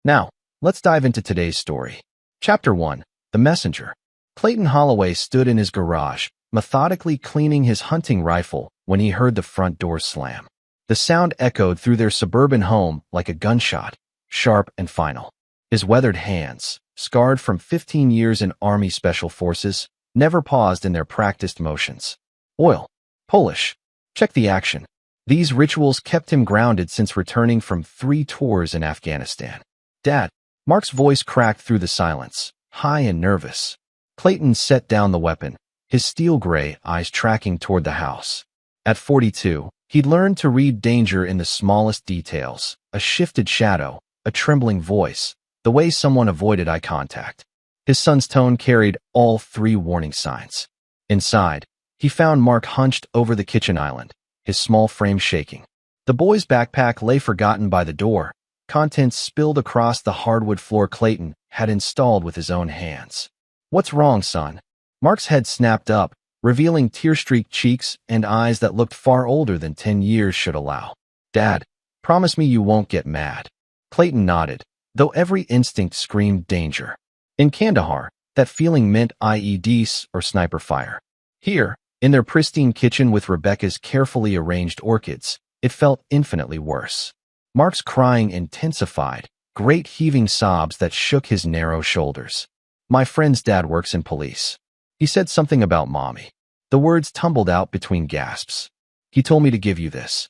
Now, let's dive into today's story. Chapter 1. The Messenger. Clayton Holloway stood in his garage, methodically cleaning his hunting rifle when he heard the front door slam. The sound echoed through their suburban home like a gunshot, sharp and final. His weathered hands, scarred from 15 years in Army Special Forces, never paused in their practiced motions. Oil. Polish. Check the action. These rituals kept him grounded since returning from 3 tours in Afghanistan. Dad. Mark's voice cracked through the silence, high and nervous. Clayton set down the weapon, his steel-gray eyes tracking toward the house. At 42, he'd learned to read danger in the smallest details, a shifted shadow, a trembling voice, the way someone avoided eye contact. His son's tone carried all 3 warning signs. Inside, he found Mark hunched over the kitchen island, his small frame shaking. The boy's backpack lay forgotten by the door, contents spilled across the hardwood floor Clayton had installed with his own hands. "What's wrong, son?" Mark's head snapped up, revealing tear-streaked cheeks and eyes that looked far older than 10 years should allow. "Dad, promise me you won't get mad." Clayton nodded, though every instinct screamed danger. In Kandahar, that feeling meant IEDs or sniper fire. Here, in their pristine kitchen with Rebecca's carefully arranged orchids, it felt infinitely worse. Mark's crying intensified, great heaving sobs that shook his narrow shoulders. "My friend's dad works in police. He said something about mommy." The words tumbled out between gasps. "He told me to give you this."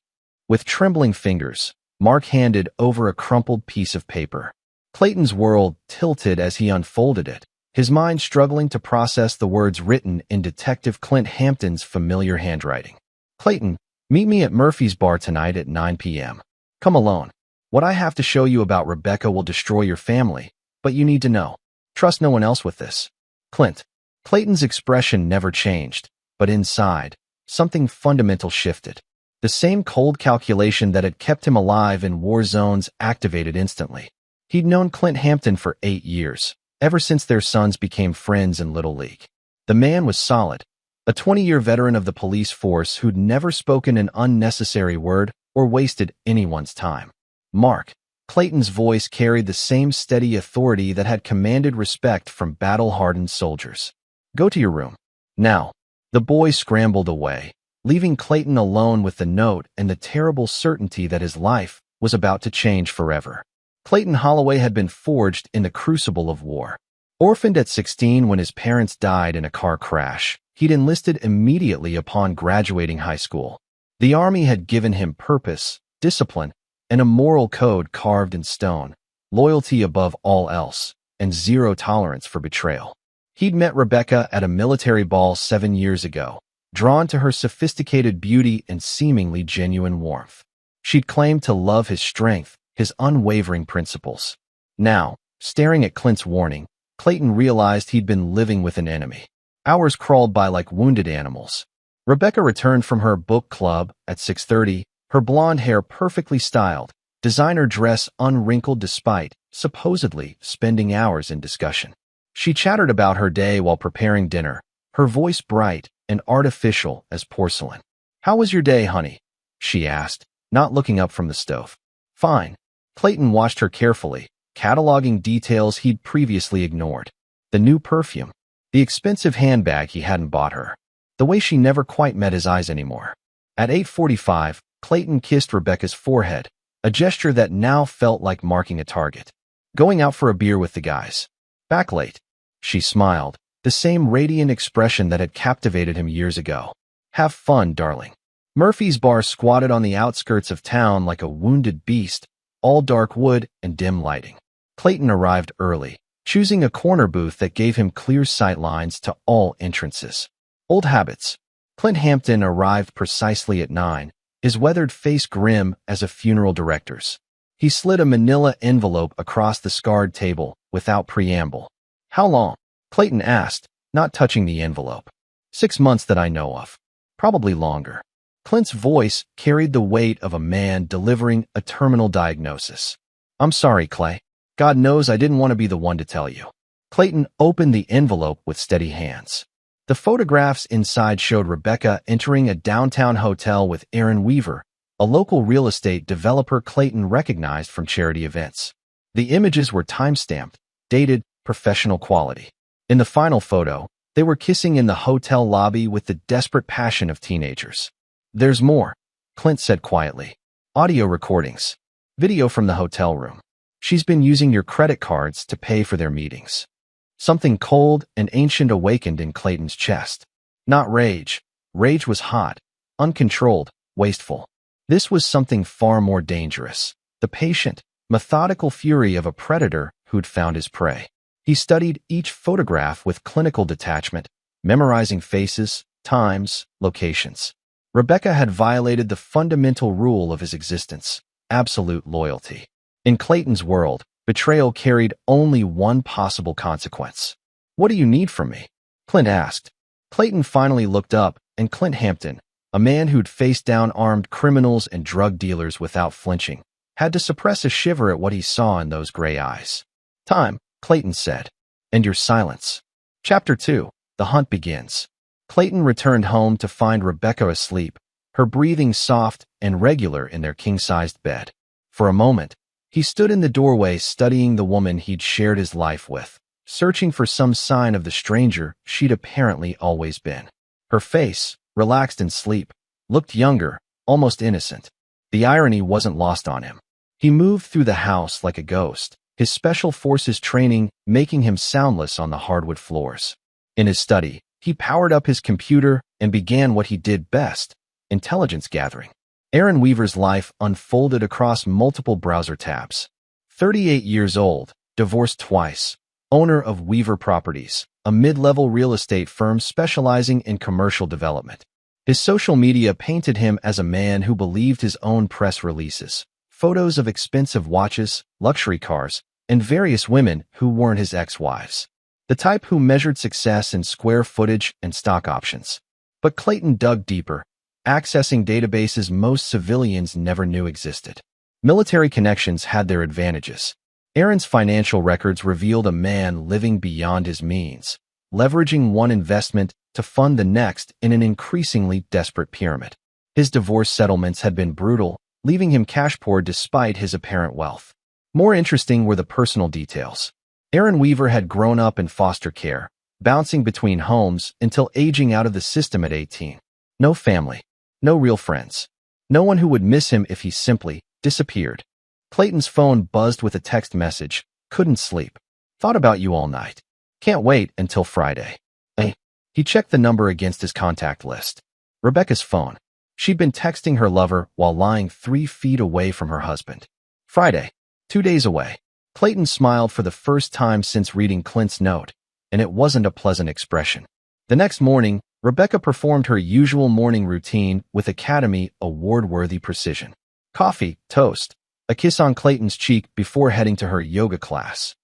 With trembling fingers, Mark handed over a crumpled piece of paper. Clayton's world tilted as he unfolded it, his mind struggling to process the words written in Detective Clint Hampton's familiar handwriting. "Clayton, meet me at Murphy's Bar tonight at 9 p.m. Come alone. What I have to show you about Rebecca will destroy your family, but you need to know. Trust no one else with this. Clint." Clayton's expression never changed, but inside, something fundamental shifted. The same cold calculation that had kept him alive in war zones activated instantly. He'd known Clint Hampton for 8 years, ever since their sons became friends in Little League. The man was solid, a 20-year veteran of the police force who'd never spoken an unnecessary word or wasted anyone's time. Mark. Clayton's voice carried the same steady authority that had commanded respect from battle-hardened soldiers. "Go to your room. Now." The boy scrambled away, leaving Clayton alone with the note and the terrible certainty that his life was about to change forever. Clayton Holloway had been forged in the crucible of war. Orphaned at 16 when his parents died in a car crash, he'd enlisted immediately upon graduating high school. The Army had given him purpose, discipline, and a moral code carved in stone, loyalty above all else, and zero tolerance for betrayal. He'd met Rebecca at a military ball 7 years ago, drawn to her sophisticated beauty and seemingly genuine warmth. She'd claimed to love his strength, his unwavering principles. Now, staring at Clint's warning, Clayton realized he'd been living with an enemy. Hours crawled by like wounded animals. Rebecca returned from her book club at 6:30, her blonde hair perfectly styled, designer dress unwrinkled despite, supposedly, spending hours in discussion. She chattered about her day while preparing dinner, her voice bright and artificial as porcelain. "How was your day, honey?" she asked, not looking up from the stove. "Fine." Clayton watched her carefully, cataloging details he'd previously ignored. The new perfume, the expensive handbag he hadn't bought her, the way she never quite met his eyes anymore. At 8:45, Clayton kissed Rebecca's forehead, a gesture that now felt like marking a target. "Going out for a beer with the guys. Back late." She smiled, the same radiant expression that had captivated him years ago. "Have fun, darling." Murphy's Bar squatted on the outskirts of town like a wounded beast, all dark wood and dim lighting. Clayton arrived early, choosing a corner booth that gave him clear sight lines to all entrances. Old habits. Clint Hampton arrived precisely at 9, his weathered face grim as a funeral director's. He slid a manila envelope across the scarred table without preamble. "How long?" Clayton asked, not touching the envelope. 6 months that I know of. Probably longer." Clint's voice carried the weight of a man delivering a terminal diagnosis. "I'm sorry, Clay. God knows I didn't want to be the one to tell you." Clayton opened the envelope with steady hands. The photographs inside showed Rebecca entering a downtown hotel with Aaron Weaver, a local real estate developer Clayton recognized from charity events. The images were time-stamped, dated, professional quality. In the final photo, they were kissing in the hotel lobby with the desperate passion of teenagers. "There's more," Clint said quietly. "Audio recordings. Video from the hotel room. She's been using your credit cards to pay for their meetings." Something cold and ancient awakened in Clayton's chest. Not rage. Rage was hot, uncontrolled, wasteful. This was something far more dangerous. The patient, methodical fury of a predator who'd found his prey. He studied each photograph with clinical detachment, memorizing faces, times, locations. Rebecca had violated the fundamental rule of his existence: absolute loyalty. In Clayton's world, betrayal carried only one possible consequence. "What do you need from me?" Clint asked. Clayton finally looked up, and Clint Hampton, a man who'd faced down armed criminals and drug dealers without flinching, had to suppress a shiver at what he saw in those gray eyes. "Time," Clayton said. "And your silence." Chapter 2. The hunt begins. Clayton returned home to find Rebecca asleep, her breathing soft and regular in their king-sized bed. For a moment, he stood in the doorway studying the woman he'd shared his life with, searching for some sign of the stranger she'd apparently always been. Her face, relaxed in sleep, looked younger, almost innocent. The irony wasn't lost on him. He moved through the house like a ghost, his special forces training making him soundless on the hardwood floors. In his study, he powered up his computer and began what he did best: intelligence gathering. Aaron Weaver's life unfolded across multiple browser tabs. 38 years old, divorced twice, owner of Weaver Properties, a mid-level real estate firm specializing in commercial development. His social media painted him as a man who believed his own press releases, photos of expensive watches, luxury cars, and various women who weren't his ex-wives. The type who measured success in square footage and stock options. But Clayton dug deeper, accessing databases most civilians never knew existed. Military connections had their advantages. Aaron's financial records revealed a man living beyond his means, leveraging one investment to fund the next in an increasingly desperate pyramid. His divorce settlements had been brutal, leaving him cash poor despite his apparent wealth. More interesting were the personal details. Aaron Weaver had grown up in foster care, bouncing between homes until aging out of the system at 18. No family, no real friends, no one who would miss him if he simply disappeared. Clayton's phone buzzed with a text message. "Couldn't sleep. Thought about you all night. Can't wait until Friday." He checked the number against his contact list. Rebecca's phone. She'd been texting her lover while lying 3 feet away from her husband. Friday, 2 days away. Clayton smiled for the first time since reading Clint's note, and it wasn't a pleasant expression. The next morning, Rebecca performed her usual morning routine with Academy Award-worthy precision. Coffee, toast, a kiss on Clayton's cheek before heading to her yoga class.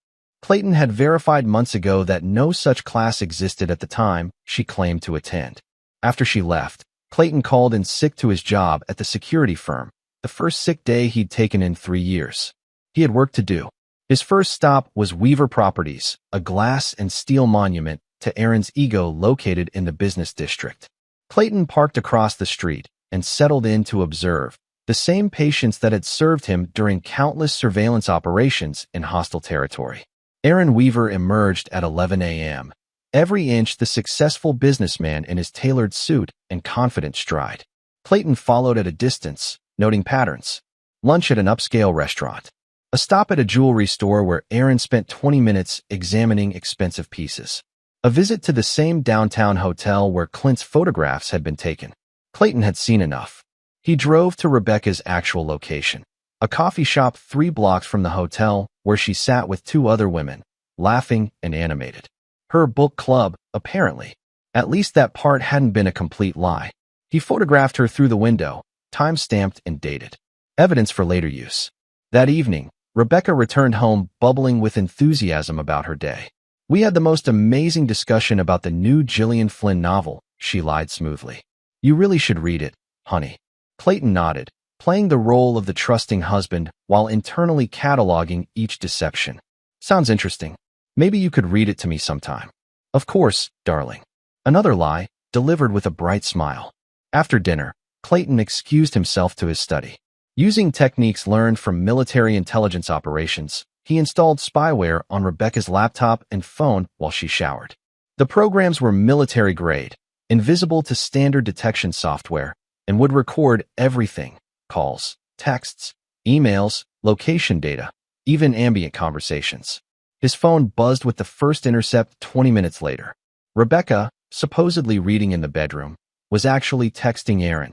Clayton had verified months ago that no such class existed at the time she claimed to attend. After she left, Clayton called in sick to his job at the security firm, the first sick day he'd taken in 3 years. He had work to do. His first stop was Weaver Properties, a glass and steel monument to Aaron's ego located in the business district. Clayton parked across the street and settled in to observe, the same patience that had served him during countless surveillance operations in hostile territory. Aaron Weaver emerged at 11 a.m., every inch the successful businessman in his tailored suit and confident stride. Clayton followed at a distance, noting patterns. Lunch at an upscale restaurant. A stop at a jewelry store where Aaron spent 20 minutes examining expensive pieces. A visit to the same downtown hotel where Clint's photographs had been taken. Clayton had seen enough. He drove to Rebecca's actual location, a coffee shop 3 blocks from the hotel where she sat with 2 other women, laughing and animated. Her book club, apparently. At least that part hadn't been a complete lie. He photographed her through the window, time-stamped and dated. Evidence for later use. That evening, Rebecca returned home bubbling with enthusiasm about her day. "We had the most amazing discussion about the new Gillian Flynn novel," she lied smoothly. "You really should read it, honey." Clayton nodded, playing the role of the trusting husband while internally cataloging each deception. "Sounds interesting. Maybe you could read it to me sometime." "Of course, darling." Another lie, delivered with a bright smile. After dinner, Clayton excused himself to his study. Using techniques learned from military intelligence operations, He installed spyware on Rebecca's laptop and phone while she showered. The programs were military-grade, invisible to standard detection software, and would record everything: calls, texts, emails, location data, even ambient conversations. His phone buzzed with the first intercept 20 minutes later. Rebecca, supposedly reading in the bedroom, was actually texting Aaron.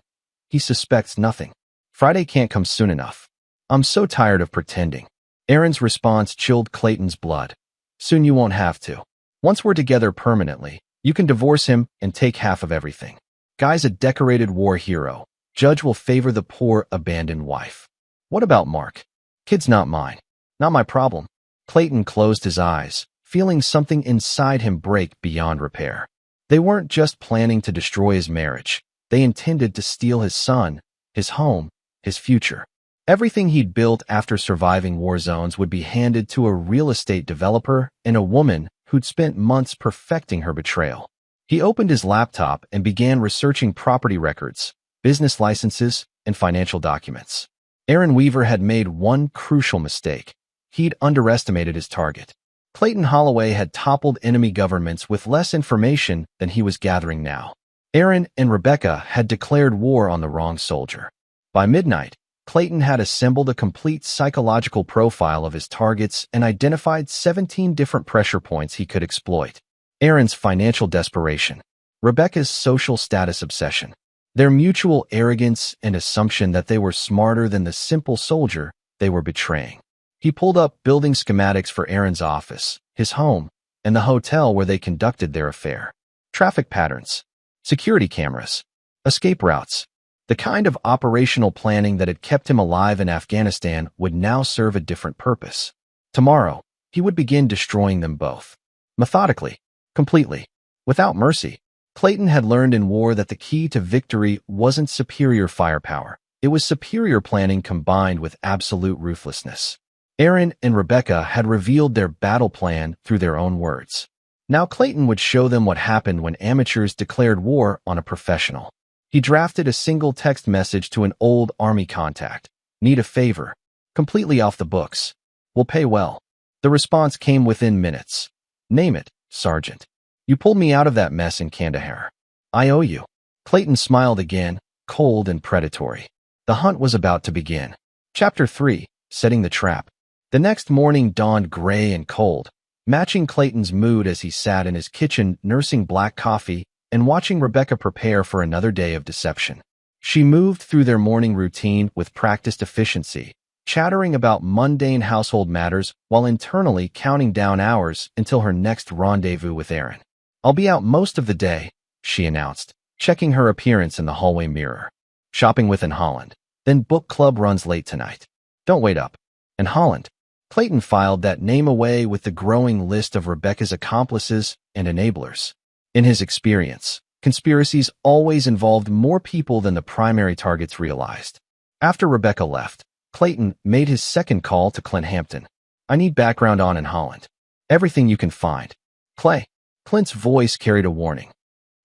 He suspects nothing. Friday can't come soon enough. I'm so tired of pretending. Aaron's response chilled Clayton's blood. Soon you won't have to. Once we're together permanently, you can divorce him and take half of everything. Guy's a decorated war hero. Judge will favor the poor, abandoned wife. What about Mark? Kid's not mine. Not my problem. Clayton closed his eyes, feeling something inside him break beyond repair. They weren't just planning to destroy his marriage. They intended to steal his son, his home, his future. Everything he'd built after surviving war zones would be handed to a real estate developer and a woman who'd spent months perfecting her betrayal. He opened his laptop and began researching property records, business licenses, and financial documents. Aaron Weaver had made one crucial mistake. He'd underestimated his target. Clayton Holloway had toppled enemy governments with less information than he was gathering now. Aaron and Rebecca had declared war on the wrong soldier. By midnight, Clayton had assembled a complete psychological profile of his targets and identified 17 different pressure points he could exploit. Aaron's financial desperation, Rebecca's social status obsession, their mutual arrogance and assumption that they were smarter than the simple soldier they were betraying. He pulled up building schematics for Aaron's office, his home, and the hotel where they conducted their affair. Traffic patterns, security cameras, escape routes. The kind of operational planning that had kept him alive in Afghanistan would now serve a different purpose. Tomorrow, he would begin destroying them both. Methodically, completely, without mercy. Clayton had learned in war that the key to victory wasn't superior firepower. It was superior planning combined with absolute ruthlessness. Aaron and Rebecca had revealed their battle plan through their own words. Now Clayton would show them what happened when amateurs declared war on a professional. He drafted a single text message to an old Army contact. Need a favor. Completely off the books. Will pay well. The response came within minutes. Name it, Sergeant. You pulled me out of that mess in Kandahar. I owe you. Clayton smiled again, cold and predatory. The hunt was about to begin. Chapter 3, Setting the Trap. The next morning dawned gray and cold, matching Clayton's mood as he sat in his kitchen nursing black coffee and watching Rebecca prepare for another day of deception. She moved through their morning routine with practiced efficiency, chattering about mundane household matters while internally counting down hours until her next rendezvous with Aaron. I'll be out most of the day, she announced, checking her appearance in the hallway mirror. Shopping with in Holland. Then book club runs late tonight. Don't wait up. In Holland. Clayton filed that name away with the growing list of Rebecca's accomplices and enablers. In his experience, conspiracies always involved more people than the primary targets realized. After Rebecca left, Clayton made his second call to Clint Hampton. I need background on in Holland. Everything you can find. Clay. Clint's voice carried a warning.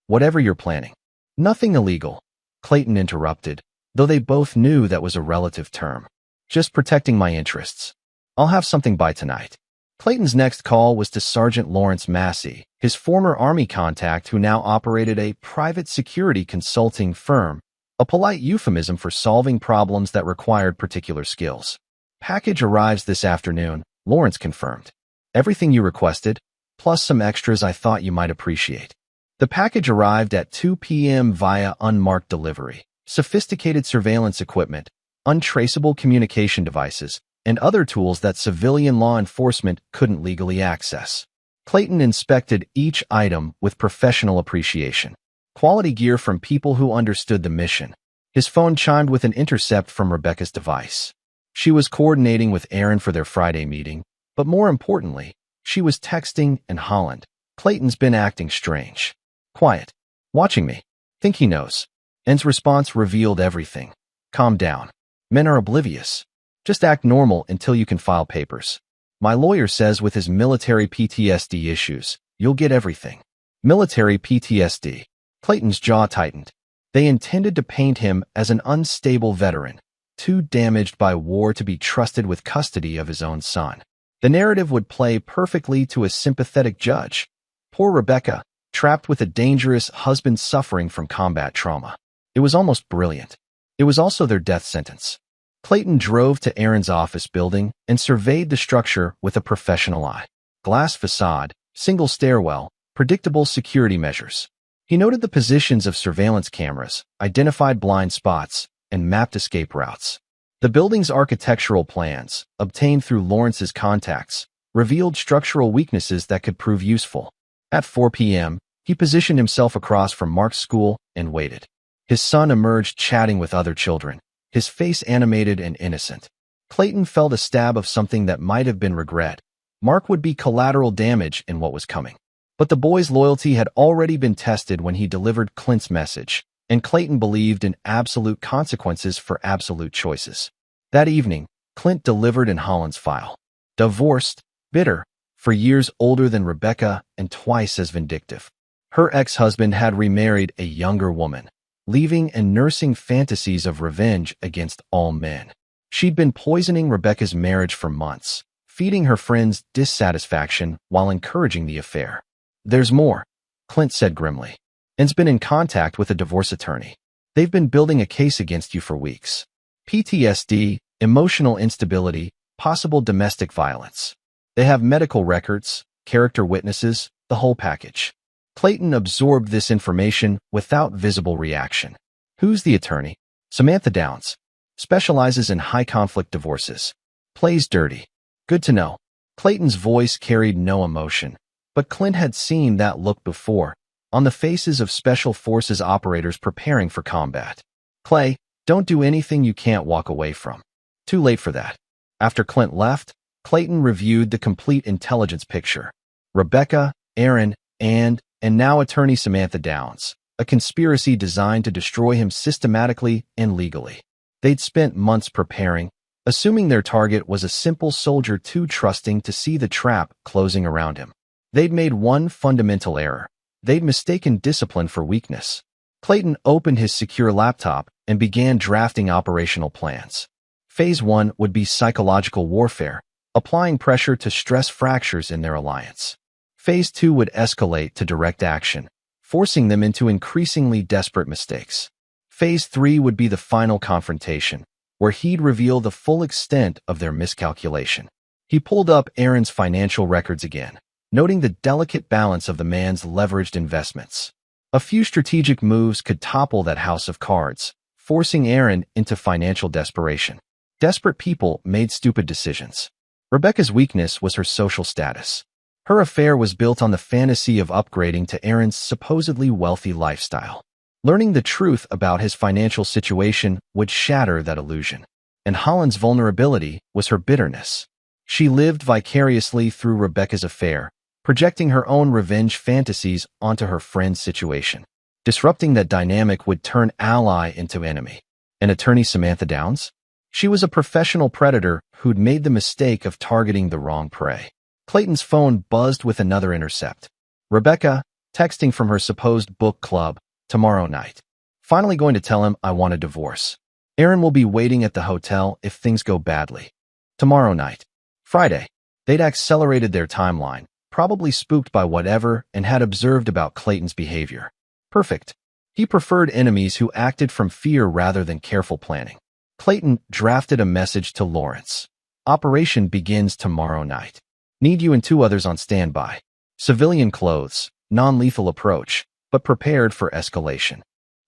Whatever you're planning. Nothing illegal. Clayton interrupted, though they both knew that was a relative term. Just protecting my interests. I'll have something by tonight. Clayton's next call was to Sergeant Lawrence Massey, his former Army contact who now operated a private security consulting firm, a polite euphemism for solving problems that required particular skills. Package arrives this afternoon, Lawrence confirmed. Everything you requested, plus some extras I thought you might appreciate. The package arrived at 2 p.m. via unmarked delivery. Sophisticated surveillance equipment, untraceable communication devices, and other tools that civilian law enforcement couldn't legally access. Clayton inspected each item with professional appreciation. Quality gear from people who understood the mission. His phone chimed with an intercept from Rebecca's device. She was coordinating with Aaron for their Friday meeting, but more importantly, she was texting in Holland. Clayton's been acting strange. Quiet. Watching me. Think he knows. N's response revealed everything. Calm down. Men are oblivious. Just act normal until you can file papers. My lawyer says with his military PTSD issues, you'll get everything. Military PTSD. Clayton's jaw tightened. They intended to paint him as an unstable veteran, too damaged by war to be trusted with custody of his own son. The narrative would play perfectly to a sympathetic judge. Poor Rebecca, trapped with a dangerous husband suffering from combat trauma. It was almost brilliant. It was also their death sentence. Clayton drove to Aaron's office building and surveyed the structure with a professional eye. Glass facade, single stairwell, predictable security measures. He noted the positions of surveillance cameras, identified blind spots, and mapped escape routes. The building's architectural plans, obtained through Lawrence's contacts, revealed structural weaknesses that could prove useful. At 4 p.m., he positioned himself across from Mark's school and waited. His son emerged chatting with other children, his face animated and innocent. Clayton felt a stab of something that might have been regret. Mark would be collateral damage in what was coming. But the boy's loyalty had already been tested when he delivered Clint's message, and Clayton believed in absolute consequences for absolute choices. That evening, Clint delivered in Holland's file. Divorced, bitter, for years older than Rebecca and twice as vindictive. Her ex-husband had remarried a younger woman, leaving and nursing fantasies of revenge against all men. She'd been poisoning Rebecca's marriage for months, feeding her friends dissatisfaction while encouraging the affair. There's more, Clint said grimly, and's been in contact with a divorce attorney. They've been building a case against you for weeks. PTSD, emotional instability, possible domestic violence. They have medical records, character witnesses, the whole package. Clayton absorbed this information without visible reaction. Who's the attorney? Samantha Downs. Specializes in high-conflict divorces. Plays dirty. Good to know. Clayton's voice carried no emotion, but Clint had seen that look before, on the faces of Special Forces operators preparing for combat. Clay, don't do anything you can't walk away from. Too late for that. After Clint left, Clayton reviewed the complete intelligence picture. Rebecca, Aaron, and now attorney Samantha Downs, a conspiracy designed to destroy him systematically and legally. They'd spent months preparing, assuming their target was a simple soldier too trusting to see the trap closing around him. They'd made one fundamental error. They'd mistaken discipline for weakness. Clayton opened his secure laptop and began drafting operational plans. Phase 1 would be psychological warfare, applying pressure to stress fractures in their alliance. Phase 2 would escalate to direct action, forcing them into increasingly desperate mistakes. Phase 3 would be the final confrontation, where he'd reveal the full extent of their miscalculation. He pulled up Aaron's financial records again, noting the delicate balance of the man's leveraged investments. A few strategic moves could topple that house of cards, forcing Aaron into financial desperation. Desperate people made stupid decisions. Rebecca's weakness was her social status. Her affair was built on the fantasy of upgrading to Aaron's supposedly wealthy lifestyle. Learning the truth about his financial situation would shatter that illusion. And Holland's vulnerability was her bitterness. She lived vicariously through Rebecca's affair, projecting her own revenge fantasies onto her friend's situation. Disrupting that dynamic would turn ally into enemy. And attorney Samantha Downs? She was a professional predator who'd made the mistake of targeting the wrong prey. Clayton's phone buzzed with another intercept. Rebecca, texting from her supposed book club, tomorrow night. Finally going to tell him I want a divorce. Aaron will be waiting at the hotel if things go badly. Tomorrow night. Friday. They'd accelerated their timeline, probably spooked by whatever and had observed about Clayton's behavior. Perfect. He preferred enemies who acted from fear rather than careful planning. Clayton drafted a message to Lawrence. Operation begins tomorrow night. Need you and 2 others on standby. Civilian clothes, non-lethal approach, but prepared for escalation.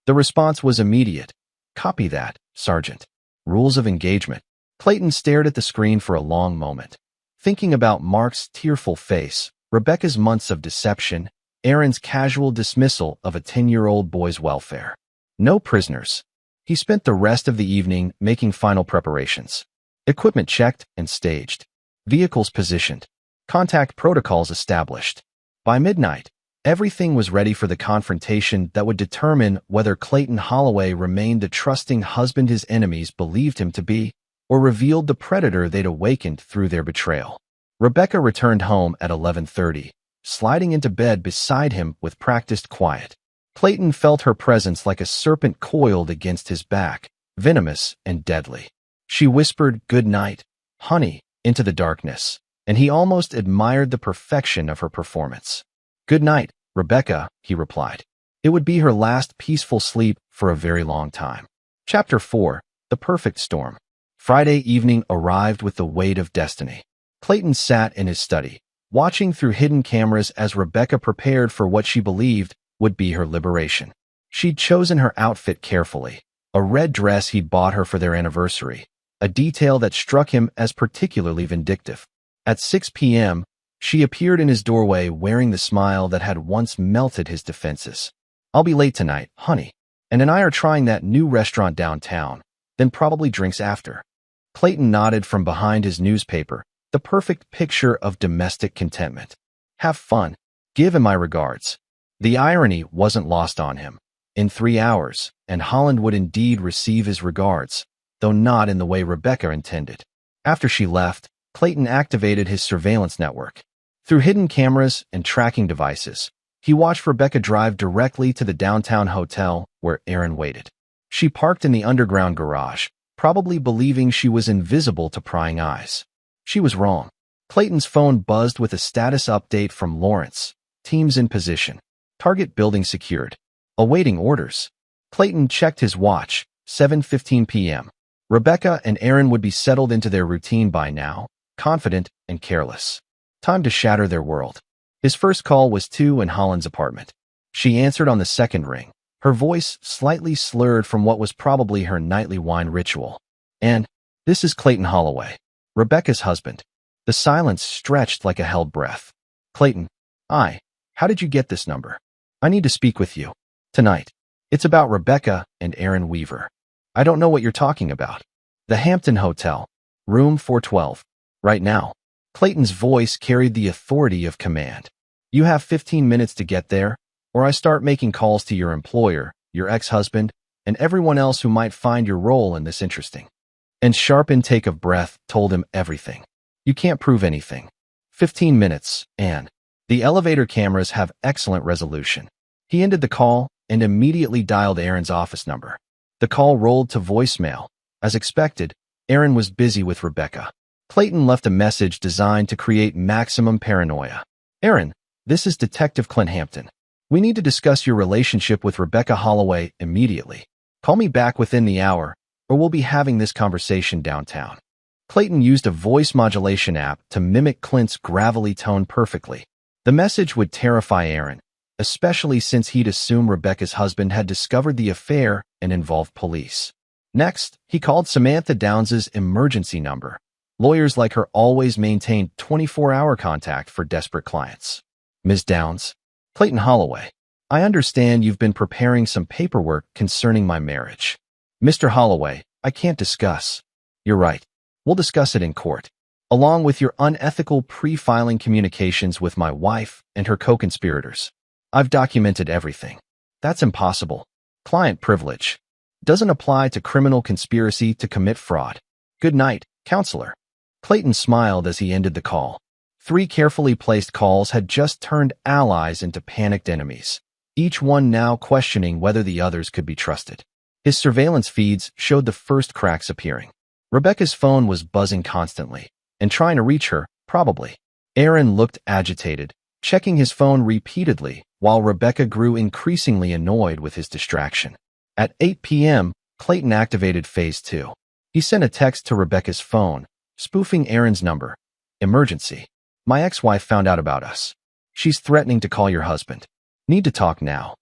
The response was immediate. Copy that, Sergeant. Rules of engagement. Clayton stared at the screen for a long moment, thinking about Mark's tearful face, Rebecca's months of deception, Aaron's casual dismissal of a 10-year-old boy's welfare. No prisoners. He spent the rest of the evening making final preparations. Equipment checked and staged. Vehicles positioned. Contact protocols established. By midnight, everything was ready for the confrontation that would determine whether Clayton Holloway remained the trusting husband his enemies believed him to be, or revealed the predator they'd awakened through their betrayal. Rebecca returned home at 11:30, sliding into bed beside him with practiced quiet. Clayton felt her presence like a serpent coiled against his back, venomous and deadly. She whispered, "Good night, honey," into the darkness, and he almost admired the perfection of her performance. "Good night, Rebecca," he replied. It would be her last peaceful sleep for a very long time. Chapter 4. The Perfect Storm. Friday evening arrived with the weight of destiny. Clayton sat in his study, watching through hidden cameras as Rebecca prepared for what she believed would be her liberation. She'd chosen her outfit carefully, a red dress he'd bought her for their anniversary, a detail that struck him as particularly vindictive. At 6 p.m., she appeared in his doorway wearing the smile that had once melted his defenses. "I'll be late tonight, honey, and I are trying that new restaurant downtown, then probably drinks after." Clayton nodded from behind his newspaper, the perfect picture of domestic contentment. "Have fun. Give him my regards." The irony wasn't lost on him. In 3 hours, and Holland would indeed receive his regards, though not in the way Rebecca intended. After she left, Clayton activated his surveillance network. Through hidden cameras and tracking devices, he watched Rebecca drive directly to the downtown hotel where Aaron waited. She parked in the underground garage, probably believing she was invisible to prying eyes. She was wrong. Clayton's phone buzzed with a status update from Lawrence. "Teams in position. Target building secured. Awaiting orders." Clayton checked his watch, 7:15 p.m. Rebecca and Aaron would be settled into their routine by now, confident and careless. Time to shatter their world. His first call was to in Holland's apartment. She answered on the second ring, her voice slightly slurred from what was probably her nightly wine ritual. "And this is Clayton Holloway, Rebecca's husband." The silence stretched like a held breath. "Clayton, how did you get this number? I need to speak with you. Tonight. It's about Rebecca and Aaron Weaver." "I don't know what you're talking about." "The Hampton Hotel. Room 412. Right now." Clayton's voice carried the authority of command. "You have 15 minutes to get there, or I start making calls to your employer, your ex-husband, and everyone else who might find your role in this interesting." And sharp intake of breath told him everything. "You can't prove anything." 15 minutes, and the elevator cameras have excellent resolution. He ended the call and immediately dialed Aaron's office number. The call rolled to voicemail. As expected, Aaron was busy with Rebecca. Clayton left a message designed to create maximum paranoia. "Aaron, this is Detective Clint Hampton. We need to discuss your relationship with Rebecca Holloway immediately. Call me back within the hour, or we'll be having this conversation downtown." Clayton used a voice modulation app to mimic Clint's gravelly tone perfectly. The message would terrify Aaron, especially since he'd assumed Rebecca's husband had discovered the affair and involved police. Next, he called Samantha Downs' emergency number. Lawyers like her always maintained 24-hour contact for desperate clients. "Ms. Downs, Clayton Holloway, I understand you've been preparing some paperwork concerning my marriage." "Mr. Holloway, I can't discuss." "You're right. We'll discuss it in court, along with your unethical pre-filing communications with my wife and her co-conspirators. I've documented everything." "That's impossible. Client privilege doesn't apply to criminal conspiracy to commit fraud." "Good night, counselor." Clayton smiled as he ended the call. 3 carefully placed calls had just turned allies into panicked enemies, each one now questioning whether the others could be trusted. His surveillance feeds showed the first cracks appearing. Rebecca's phone was buzzing constantly, and trying to reach her, probably. Aaron looked agitated, checking his phone repeatedly, while Rebecca grew increasingly annoyed with his distraction. At 8 p.m., Clayton activated Phase 2. He sent a text to Rebecca's phone, spoofing Aaron's number. "Emergency. My ex-wife found out about us. She's threatening to call your husband. Need to talk now."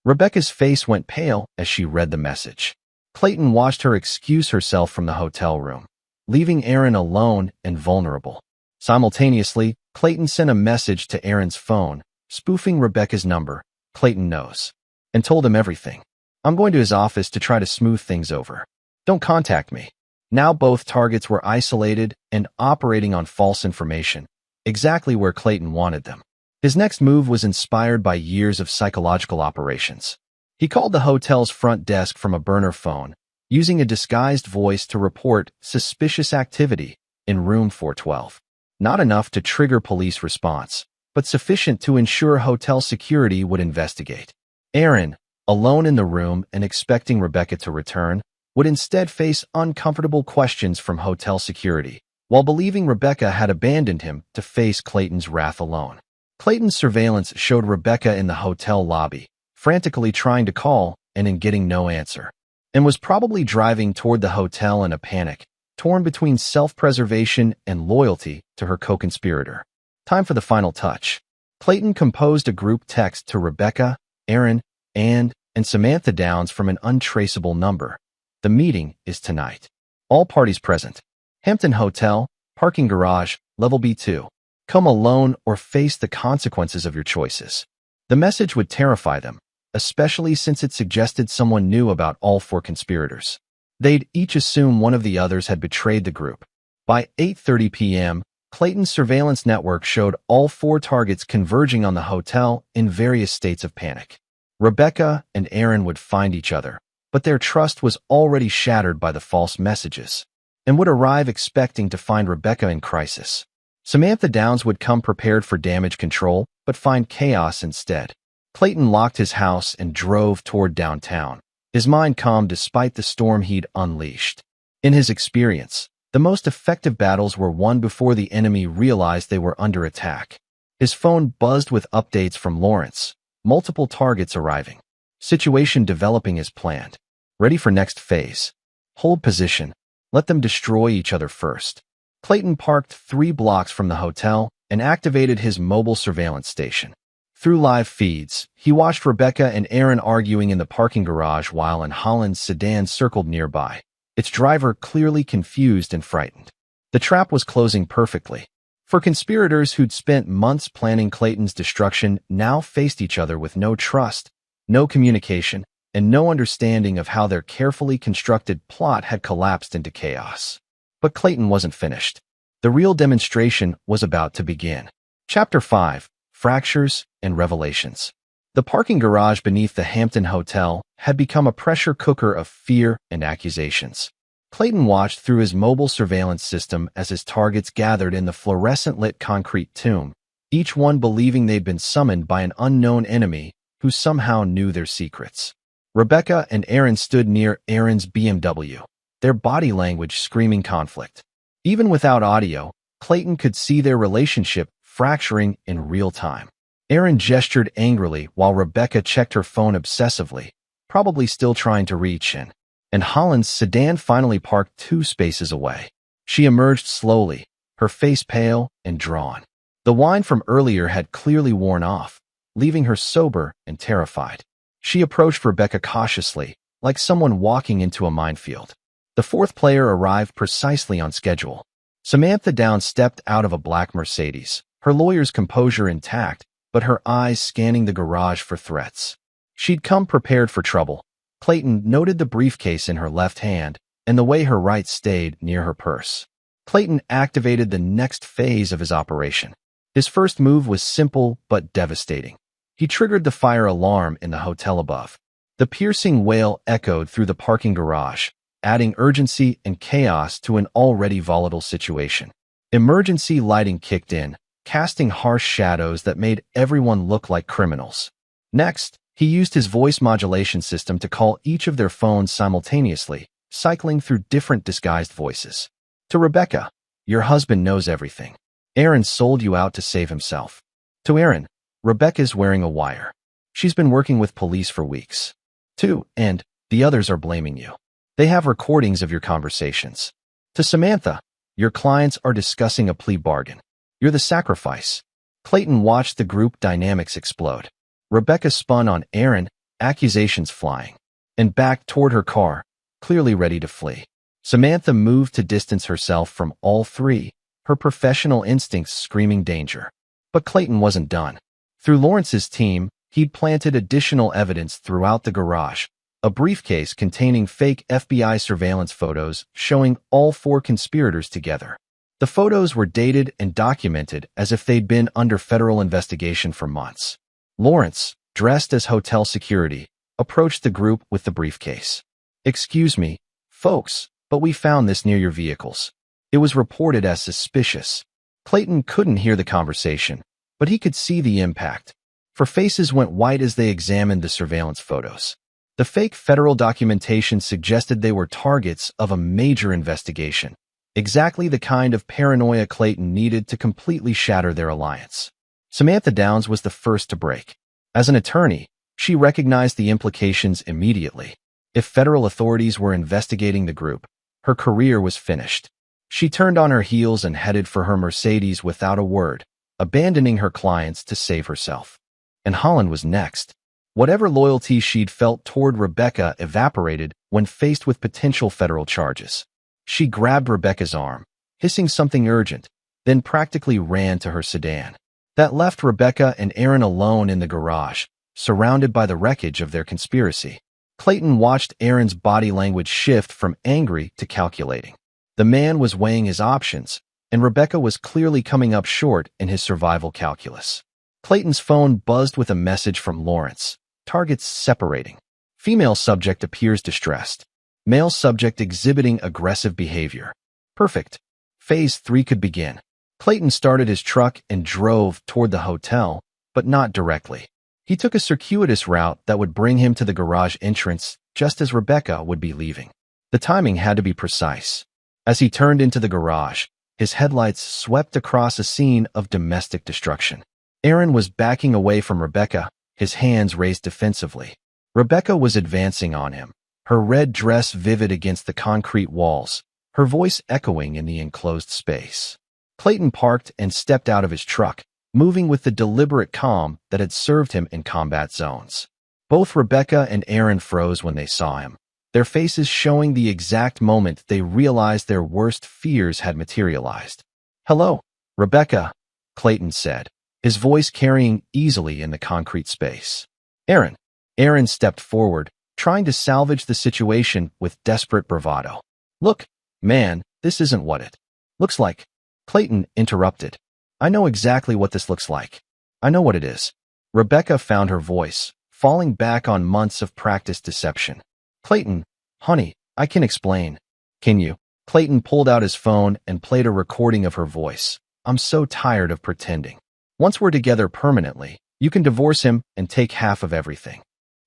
Rebecca's face went pale as she read the message. Clayton watched her excuse herself from the hotel room, leaving Aaron alone and vulnerable. Simultaneously, Clayton sent a message to Aaron's phone, spoofing Rebecca's number, "Clayton knows," and told him everything. "I'm going to his office to try to smooth things over. Don't contact me." Now both targets were isolated and operating on false information, exactly where Clayton wanted them. His next move was inspired by years of psychological operations. He called the hotel's front desk from a burner phone, using a disguised voice to report suspicious activity in room 412. Not enough to trigger police response, but sufficient to ensure hotel security would investigate. Aaron, alone in the room and expecting Rebecca to return, would instead face uncomfortable questions from hotel security, while believing Rebecca had abandoned him to face Clayton's wrath alone. Clayton's surveillance showed Rebecca in the hotel lobby, frantically trying to call and in getting no answer, and was probably driving toward the hotel in a panic, torn between self-preservation and loyalty to her co-conspirator. Time for the final touch. Clayton composed a group text to Rebecca, Aaron, and Samantha Downs from an untraceable number. The meeting is tonight. All parties present. Hampton Hotel, parking garage, level B2. Come alone or face the consequences of your choices. The message would terrify them, especially since it suggested someone knew about all four conspirators. They'd each assume one of the others had betrayed the group. By 8:30 p.m., Clayton's surveillance network showed all four targets converging on the hotel in various states of panic. Rebecca and Aaron would find each other, but their trust was already shattered by the false messages, and would arrive expecting to find Rebecca in crisis. Samantha Downs would come prepared for damage control, but find chaos instead. Clayton locked his house and drove toward downtown, his mind calm despite the storm he'd unleashed. In his experience, the most effective battles were won before the enemy realized they were under attack. His phone buzzed with updates from Lawrence, multiple targets arriving. Situation developing as planned. Ready for next phase. Hold position. Let them destroy each other first. Clayton parked 3 blocks from the hotel and activated his mobile surveillance station. Through live feeds, he watched Rebecca and Aaron arguing in the parking garage while an Holland's sedan circled nearby, its driver clearly confused and frightened. The trap was closing perfectly. For conspirators who'd spent months planning Clayton's destruction now faced each other with no trust, no communication, and no understanding of how their carefully constructed plot had collapsed into chaos. But Clayton wasn't finished. The real demonstration was about to begin. Chapter 5. Fractures and Revelations. The parking garage beneath the Hampton Hotel had become a pressure cooker of fear and accusations. Clayton watched through his mobile surveillance system as his targets gathered in the fluorescent-lit concrete tomb, each one believing they'd been summoned by an unknown enemy who somehow knew their secrets. Rebecca and Aaron stood near Aaron's BMW, their body language screaming conflict. Even without audio, Clayton could see their relationship fracturing in real time. Aaron gestured angrily while Rebecca checked her phone obsessively, probably still trying to reach in. And Holland's sedan finally parked 2 spaces away. She emerged slowly, her face pale and drawn. The wine from earlier had clearly worn off, leaving her sober and terrified. She approached Rebecca cautiously, like someone walking into a minefield. The 4th player arrived precisely on schedule. Samantha Downs stepped out of a black Mercedes, her lawyer's composure intact, but her eyes scanning the garage for threats. She'd come prepared for trouble. Clayton noted the briefcase in her left hand and the way her right stayed near her purse. Clayton activated the next phase of his operation. His first move was simple but devastating. He triggered the fire alarm in the hotel above. The piercing wail echoed through the parking garage, adding urgency and chaos to an already volatile situation. Emergency lighting kicked in, casting harsh shadows that made everyone look like criminals. Next, he used his voice modulation system to call each of their phones simultaneously, cycling through different disguised voices. To Rebecca, "Your husband knows everything. Aaron sold you out to save himself." To Aaron, "Rebecca's wearing a wire. She's been working with police for weeks." To, "And the others are blaming you. They have recordings of your conversations." To Samantha, "Your clients are discussing a plea bargain. You're the sacrifice." Clayton watched the group dynamics explode. Rebecca spun on Aaron, accusations flying, and backed toward her car, clearly ready to flee. Samantha moved to distance herself from all 3, her professional instincts screaming danger. But Clayton wasn't done. Through Lawrence's team, he'd planted additional evidence throughout the garage, a briefcase containing fake FBI surveillance photos showing all 4 conspirators together. The photos were dated and documented as if they'd been under federal investigation for months. Lawrence, dressed as hotel security, approached the group with the briefcase. "Excuse me, folks, but we found this near your vehicles." It was reported as suspicious. Clayton couldn't hear the conversation, but he could see the impact. For faces went white as they examined the surveillance photos. The fake federal documentation suggested they were targets of a major investigation, Exactly the kind of paranoia Clayton needed to completely shatter their alliance. Samantha Downs was the first to break. As an attorney, she recognized the implications immediately. If federal authorities were investigating the group, her career was finished. She turned on her heels and headed for her Mercedes without a word, abandoning her clients to save herself. And Holland was next. Whatever loyalty she'd felt toward Rebecca evaporated when faced with potential federal charges. She grabbed Rebecca's arm, hissing something urgent, then practically ran to her sedan. That left Rebecca and Aaron alone in the garage, surrounded by the wreckage of their conspiracy. Clayton watched Aaron's body language shift from angry to calculating. The man was weighing his options, and Rebecca was clearly coming up short in his survival calculus. Clayton's phone buzzed with a message from Lawrence. Targets separating. Female subject appears distressed. Male subject exhibiting aggressive behavior. Perfect. Phase 3 could begin. Clayton started his truck and drove toward the hotel, but not directly. He took a circuitous route that would bring him to the garage entrance just as Rebecca would be leaving. The timing had to be precise. As he turned into the garage, his headlights swept across a scene of domestic destruction. Aaron was backing away from Rebecca, his hands raised defensively. Rebecca was advancing on him, her red dress vivid against the concrete walls, her voice echoing in the enclosed space. Clayton parked and stepped out of his truck, moving with the deliberate calm that had served him in combat zones. Both Rebecca and Aaron froze when they saw him, their faces showing the exact moment they realized their worst fears had materialized. "Hello, Rebecca," Clayton said, his voice carrying easily in the concrete space. "Aaron." Aaron stepped forward, trying to salvage the situation with desperate bravado. "Look, man, this isn't what it looks like." Clayton interrupted. "I know exactly what this looks like. I know what it is." Rebecca found her voice, falling back on months of practice deception. "Clayton, honey, I can explain." "Can you?" Clayton pulled out his phone and played a recording of her voice. "I'm so tired of pretending. Once we're together permanently, you can divorce him and take half of everything."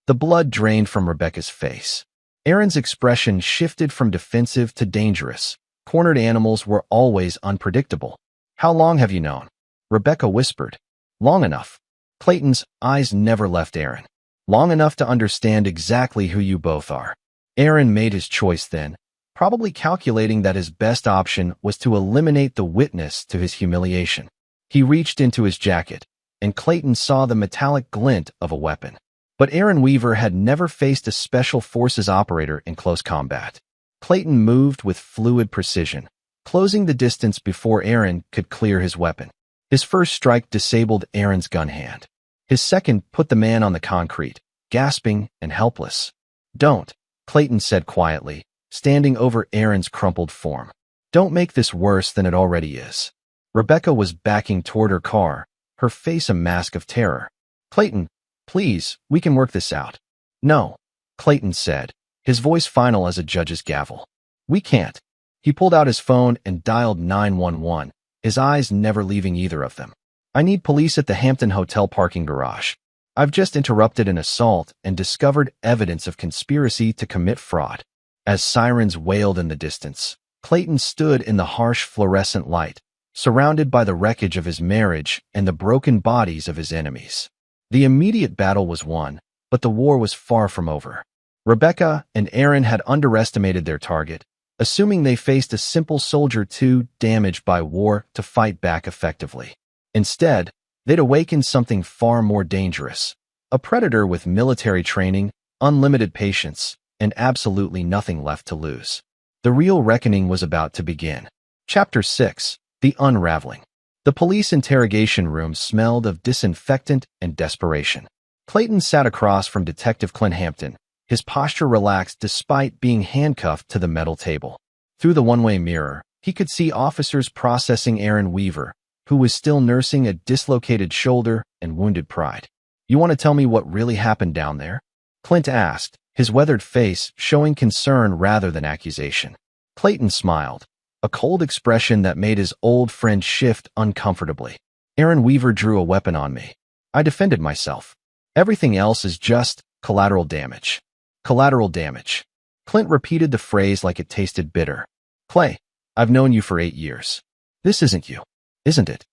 The blood drained from Rebecca's face. Aaron's expression shifted from defensive to dangerous. Cornered animals were always unpredictable. "How long have you known?" Rebecca whispered. "Long enough." Clayton's eyes never left Aaron. "Long enough to understand exactly who you both are." Aaron made his choice then, probably calculating that his best option was to eliminate the witness to his humiliation. He reached into his jacket, and Clayton saw the metallic glint of a weapon. But Aaron Weaver had never faced a special forces operator in close combat. Clayton moved with fluid precision, closing the distance before Aaron could clear his weapon. His first strike disabled Aaron's gun hand. His second put the man on the concrete, gasping and helpless. "Don't," Clayton said quietly, standing over Aaron's crumpled form. "Don't make this worse than it already is." Rebecca was backing toward her car, her face a mask of terror. "Clayton, please, we can work this out." "No," Clayton said, his voice final as a judge's gavel. "We can't." He pulled out his phone and dialed 911, his eyes never leaving either of them. "I need police at the Hampton Hotel parking garage. I've just interrupted an assault and discovered evidence of conspiracy to commit fraud." As sirens wailed in the distance, Clayton stood in the harsh fluorescent light, surrounded by the wreckage of his marriage and the broken bodies of his enemies. The immediate battle was won, but the war was far from over. Rebecca and Aaron had underestimated their target, assuming they faced a simple soldier too damaged by war to fight back effectively. Instead, they'd awakened something far more dangerous, a predator with military training, unlimited patience, and absolutely nothing left to lose. The real reckoning was about to begin. Chapter 6: The Unraveling. The police interrogation room smelled of disinfectant and desperation. Clayton sat across from Detective Clint Hampton, his posture relaxed despite being handcuffed to the metal table. Through the one-way mirror, he could see officers processing Aaron Weaver, who was still nursing a dislocated shoulder and wounded pride. "You want to tell me what really happened down there?" Clint asked, his weathered face showing concern rather than accusation. Clayton smiled, a cold expression that made his old friend shift uncomfortably. "Aaron Weaver drew a weapon on me. I defended myself. Everything else is just collateral damage." "Collateral damage." Clint repeated the phrase like it tasted bitter. "Clay, I've known you for 8 years. This isn't you, isn't it?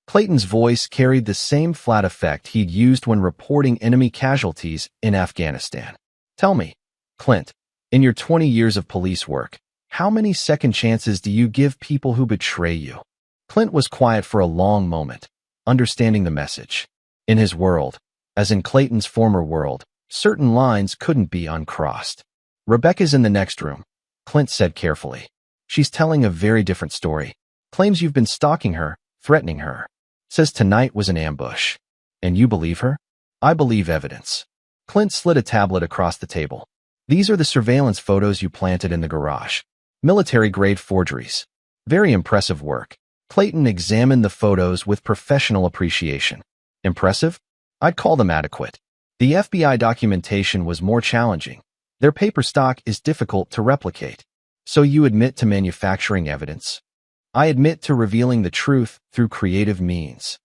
Clayton's voice carried the same flat effect he'd used when reporting enemy casualties in Afghanistan. Tell me, Clint, in your 20 years of police work, how many second chances do you give people who betray you? Clint was quiet for a long moment, understanding the message. In his world, as in Clayton's former world, certain lines couldn't be uncrossed. Rebecca's in the next room, Clint said carefully. She's telling a very different story. Claims you've been stalking her, threatening her. Says tonight was an ambush. And you believe her? I believe evidence. Clint slid a tablet across the table. These are the surveillance photos you planted in the garage. Military-grade forgeries. Very impressive work. Clayton examined the photos with professional appreciation. Impressive? I'd call them adequate. The FBI documentation was more challenging. Their paper stock is difficult to replicate. So you admit to manufacturing evidence? I admit to revealing the truth through creative means.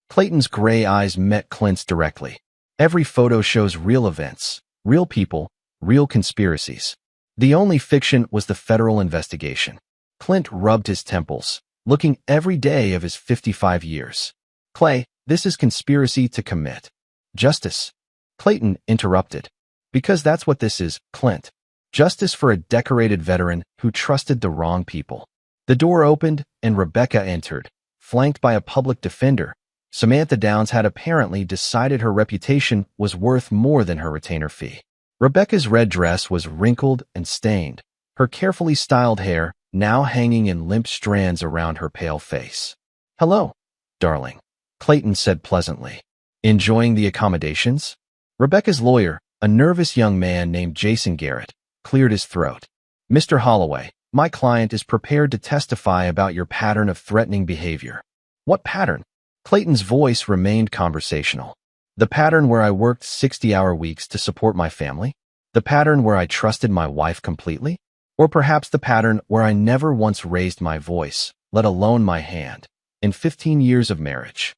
Clayton's gray eyes met Clint's directly. Every photo shows real events, real people, real conspiracies. The only fiction was the federal investigation. Clint rubbed his temples, looking every day of his 55 years. Clay, this is conspiracy to commit justice. Clayton interrupted. Because that's what this is, Clint. Justice for a decorated veteran who trusted the wrong people. The door opened and Rebecca entered, flanked by a public defender. Samantha Downs had apparently decided her reputation was worth more than her retainer fee. Rebecca's red dress was wrinkled and stained, her carefully styled hair now hanging in limp strands around her pale face. Hello, darling, Clayton said pleasantly. Enjoying the accommodations? Rebecca's lawyer, a nervous young man named Jason Garrett, cleared his throat. Mr. Holloway, my client is prepared to testify about your pattern of threatening behavior. What pattern? Clayton's voice remained conversational. The pattern where I worked 60-hour weeks to support my family? The pattern where I trusted my wife completely? Or perhaps the pattern where I never once raised my voice, let alone my hand, in 15 years of marriage?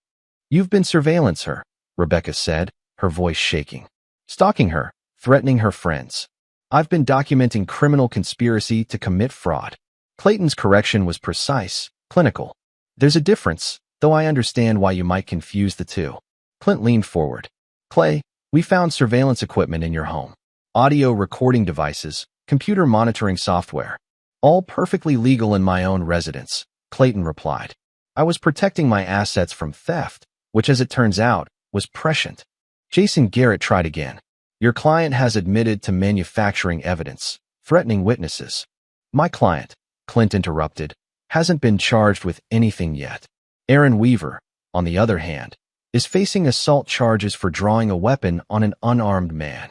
You've been surveillance her, Rebecca said, her voice shaking. Stalking her, threatening her friends. I've been documenting criminal conspiracy to commit fraud. Clayton's correction was precise, clinical. There's a difference, though I understand why you might confuse the two. Clint leaned forward. Clay, we found surveillance equipment in your home. Audio recording devices, computer monitoring software. All perfectly legal in my own residence, Clayton replied. I was protecting my assets from theft, which as it turns out, was prescient. Jason Garrett tried again. Your client has admitted to manufacturing evidence, threatening witnesses. My client, Clint interrupted, hasn't been charged with anything yet. Aaron Weaver, on the other hand, is facing assault charges for drawing a weapon on an unarmed man.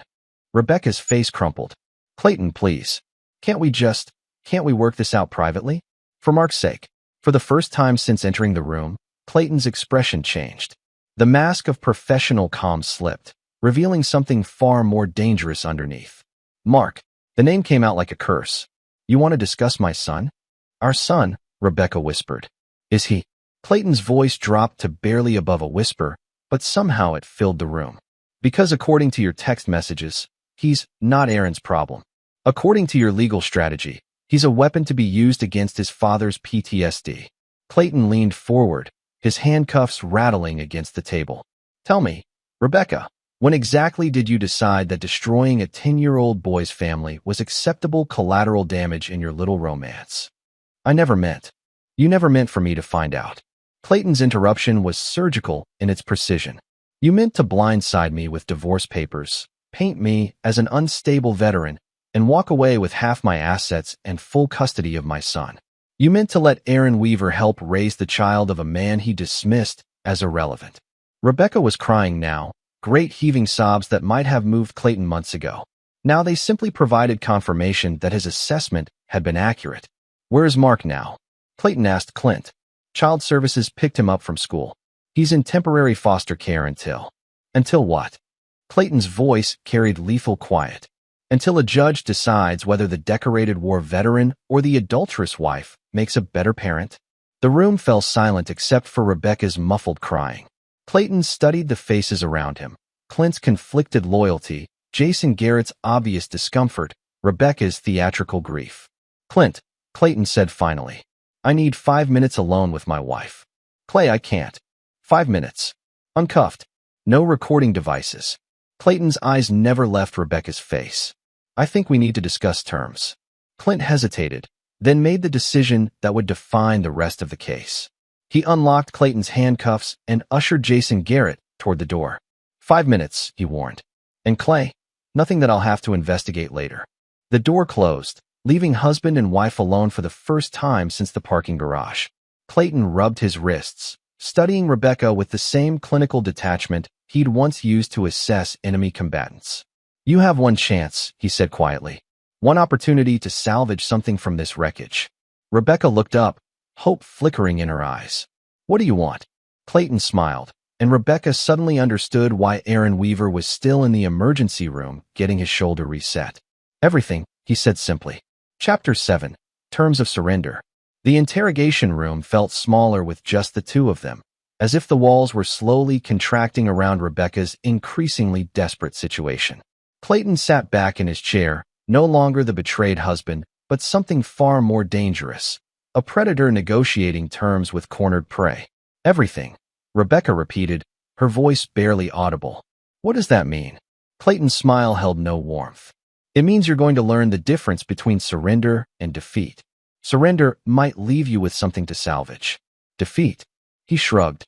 Rebecca's face crumpled. Clayton, please. Can't we work this out privately? For Mark's sake. For the first time since entering the room, Clayton's expression changed. The mask of professional calm slipped, revealing something far more dangerous underneath. Mark. The name came out like a curse. You want to discuss my son? Our son, Rebecca whispered. Is he? Clayton's voice dropped to barely above a whisper, but somehow it filled the room. Because according to your text messages, he's not Aaron's problem. According to your legal strategy, he's a weapon to be used against his father's PTSD. Clayton leaned forward, his handcuffs rattling against the table. Tell me, Rebecca, when exactly did you decide that destroying a 10-year-old boy's family was acceptable collateral damage in your little romance? I never meant. You never meant for me to find out. Clayton's interruption was surgical in its precision. You meant to blindside me with divorce papers, paint me as an unstable veteran, and walk away with half my assets and full custody of my son. You meant to let Aaron Weaver help raise the child of a man he dismissed as irrelevant. Rebecca was crying now, great heaving sobs that might have moved Clayton months ago. Now they simply provided confirmation that his assessment had been accurate. Where is Mark now? Clayton asked Clint. Child Services picked him up from school. He's in temporary foster care until... Until what? Clayton's voice carried lethal quiet. Until a judge decides whether the decorated war veteran or the adulterous wife makes a better parent. The room fell silent except for Rebecca's muffled crying. Clayton studied the faces around him. Clint's conflicted loyalty, Jason Garrett's obvious discomfort, Rebecca's theatrical grief. Clint, Clayton said finally. I need 5 minutes alone with my wife. Clay, I can't. 5 minutes. Uncuffed. No recording devices. Clayton's eyes never left Rebecca's face. I think we need to discuss terms. Clint hesitated, then made the decision that would define the rest of the case. He unlocked Clayton's handcuffs and ushered Jason Garrett toward the door. 5 minutes, he warned. And Clay, nothing that I'll have to investigate later. The door closed, leaving husband and wife alone for the first time since the parking garage. Clayton rubbed his wrists, studying Rebecca with the same clinical detachment he'd once used to assess enemy combatants. You have one chance, he said quietly. One opportunity to salvage something from this wreckage. Rebecca looked up, hope flickering in her eyes. What do you want? Clayton smiled, and Rebecca suddenly understood why Aaron Weaver was still in the emergency room getting his shoulder reset. Everything, he said simply. Chapter 7. Terms of Surrender. The interrogation room felt smaller with just the two of them, as if the walls were slowly contracting around Rebecca's increasingly desperate situation. Clayton sat back in his chair, no longer the betrayed husband, but something far more dangerous, a predator negotiating terms with cornered prey. Everything, Rebecca repeated, her voice barely audible. What does that mean? Clayton's smile held no warmth. It means you're going to learn the difference between surrender and defeat. Surrender might leave you with something to salvage. Defeat? He shrugged.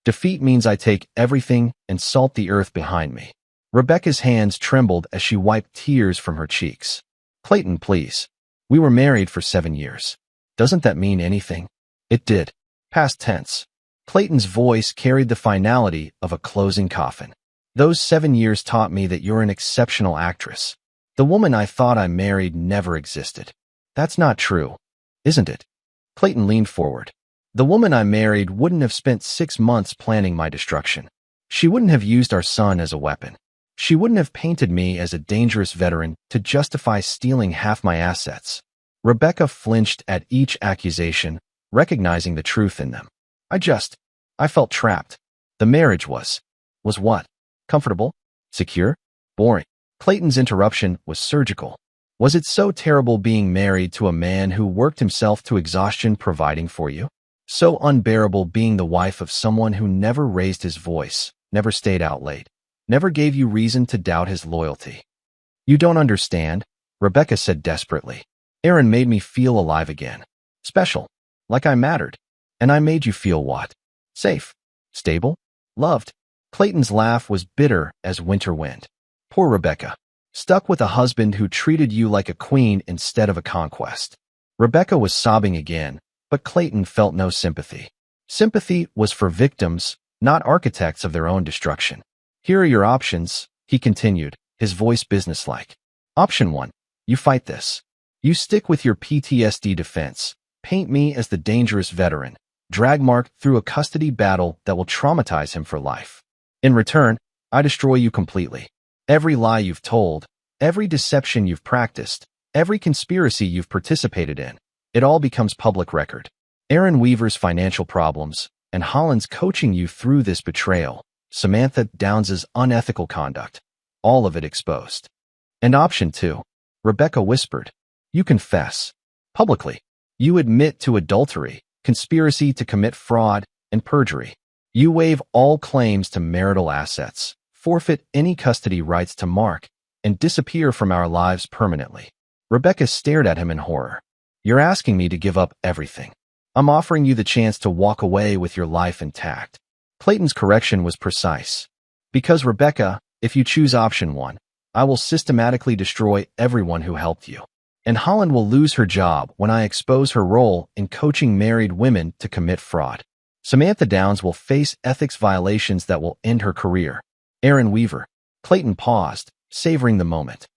Defeat means I take everything and salt the earth behind me. Rebecca's hands trembled as she wiped tears from her cheeks. Clayton, please. We were married for 7 years. Doesn't that mean anything? It did. Past tense. Clayton's voice carried the finality of a closing coffin. Those 7 years taught me that you're an exceptional actress. The woman I thought I married never existed. That's not true, isn't it? Clayton leaned forward. The woman I married wouldn't have spent 6 months planning my destruction. She wouldn't have used our son as a weapon. She wouldn't have painted me as a dangerous veteran to justify stealing half my assets. Rebecca flinched at each accusation, recognizing the truth in them. I felt trapped. The marriage was what? Comfortable? Secure? Boring. Clayton's interruption was surgical. Was it so terrible being married to a man who worked himself to exhaustion providing for you? So unbearable being the wife of someone who never raised his voice, never stayed out late, never gave you reason to doubt his loyalty? You don't understand, Rebecca said desperately. Aaron made me feel alive again. Special. Like I mattered. And I made you feel what? Safe. Stable. Loved. Clayton's laugh was bitter as winter wind. Poor Rebecca. Stuck with a husband who treated you like a queen instead of a conquest. Rebecca was sobbing again, but Clayton felt no sympathy. Sympathy was for victims, not architects of their own destruction. Here are your options, he continued, his voice businesslike. Option 1. You fight this. You stick with your PTSD defense, paint me as the dangerous veteran, drag Mark through a custody battle that will traumatize him for life. In return, I destroy you completely. Every lie you've told, every deception you've practiced, every conspiracy you've participated in, it all becomes public record. Aaron Weaver's financial problems, and Holland's coaching you through this betrayal, Samantha Downs' unethical conduct, all of it exposed. And option 2, Rebecca whispered, you confess. Publicly. You admit to adultery, conspiracy to commit fraud, and perjury. You waive all claims to marital assets, forfeit any custody rights to Mark, and disappear from our lives permanently. Rebecca stared at him in horror. You're asking me to give up everything. I'm offering you the chance to walk away with your life intact. Clayton's correction was precise. Because Rebecca, if you choose option 1, I will systematically destroy everyone who helped you. And Holland will lose her job when I expose her role in coaching married women to commit fraud. Samantha Downs will face ethics violations that will end her career. Aaron Weaver. Clayton paused, savoring the moment.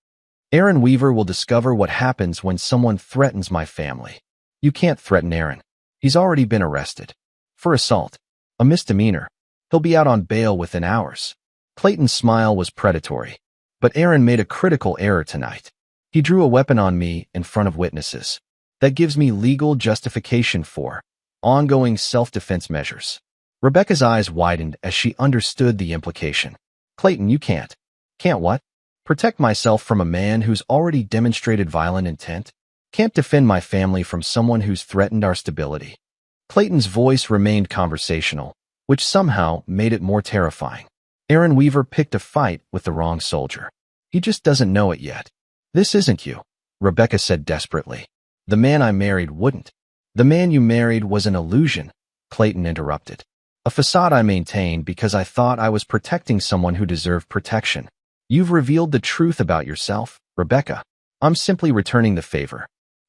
Aaron Weaver will discover what happens when someone threatens my family. You can't threaten Aaron. He's already been arrested. For assault. A misdemeanor. He'll be out on bail within hours. Clayton's smile was predatory. But Aaron made a critical error tonight. He drew a weapon on me in front of witnesses. That gives me legal justification for ongoing self-defense measures. Rebecca's eyes widened as she understood the implication. Clayton, you can't. Can't what? Protect myself from a man who's already demonstrated violent intent? Can't defend my family from someone who's threatened our stability. Clayton's voice remained conversational, which somehow made it more terrifying. Aaron Weaver picked a fight with the wrong soldier. He just doesn't know it yet. This isn't you, Rebecca said desperately. The man I married wouldn't. The man you married was an illusion, Clayton interrupted. A facade I maintained because I thought I was protecting someone who deserved protection. You've revealed the truth about yourself, Rebecca. I'm simply returning the favor.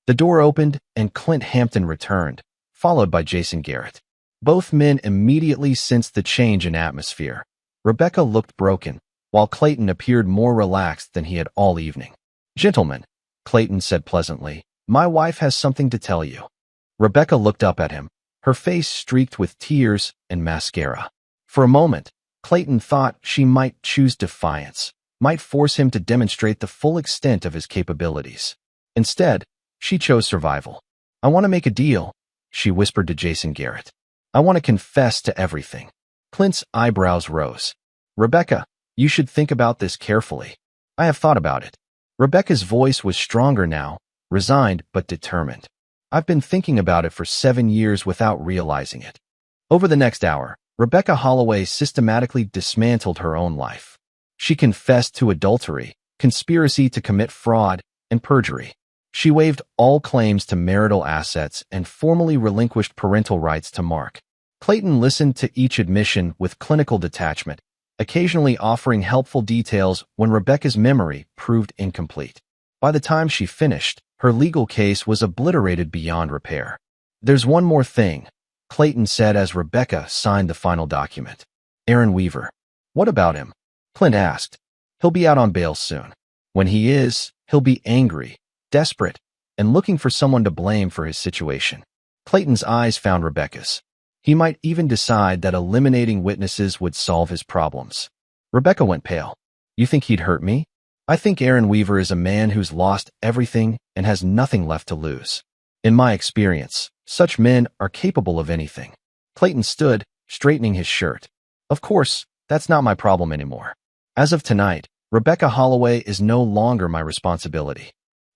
The door opened and Clint Hampton returned, followed by Jason Garrett. Both men immediately sensed the change in atmosphere. Rebecca looked broken, while Clayton appeared more relaxed than he had all evening. Gentlemen, Clayton said pleasantly, my wife has something to tell you. Rebecca looked up at him, her face streaked with tears and mascara. For a moment, Clayton thought she might choose defiance, might force him to demonstrate the full extent of his capabilities. Instead, she chose survival. I want to make a deal, she whispered to Jason Garrett. I want to confess to everything. Clint's eyebrows rose. Rebecca, you should think about this carefully. I have thought about it. Rebecca's voice was stronger now, resigned but determined. I've been thinking about it for 7 years without realizing it. Over the next hour, Rebecca Holloway systematically dismantled her own life. She confessed to adultery, conspiracy to commit fraud, and perjury. She waived all claims to marital assets and formally relinquished parental rights to Mark. Clayton listened to each admission with clinical detachment, occasionally offering helpful details when Rebecca's memory proved incomplete. By the time she finished, her legal case was obliterated beyond repair. There's one more thing, Clayton said as Rebecca signed the final document. Aaron Weaver. What about him? Clint asked. He'll be out on bail soon. When he is, he'll be angry, desperate, and looking for someone to blame for his situation. Clayton's eyes found Rebecca's. He might even decide that eliminating witnesses would solve his problems. Rebecca went pale. You think he'd hurt me? I think Aaron Weaver is a man who's lost everything and has nothing left to lose. In my experience, such men are capable of anything. Clayton stood, straightening his shirt. Of course, that's not my problem anymore. As of tonight, Rebecca Holloway is no longer my responsibility.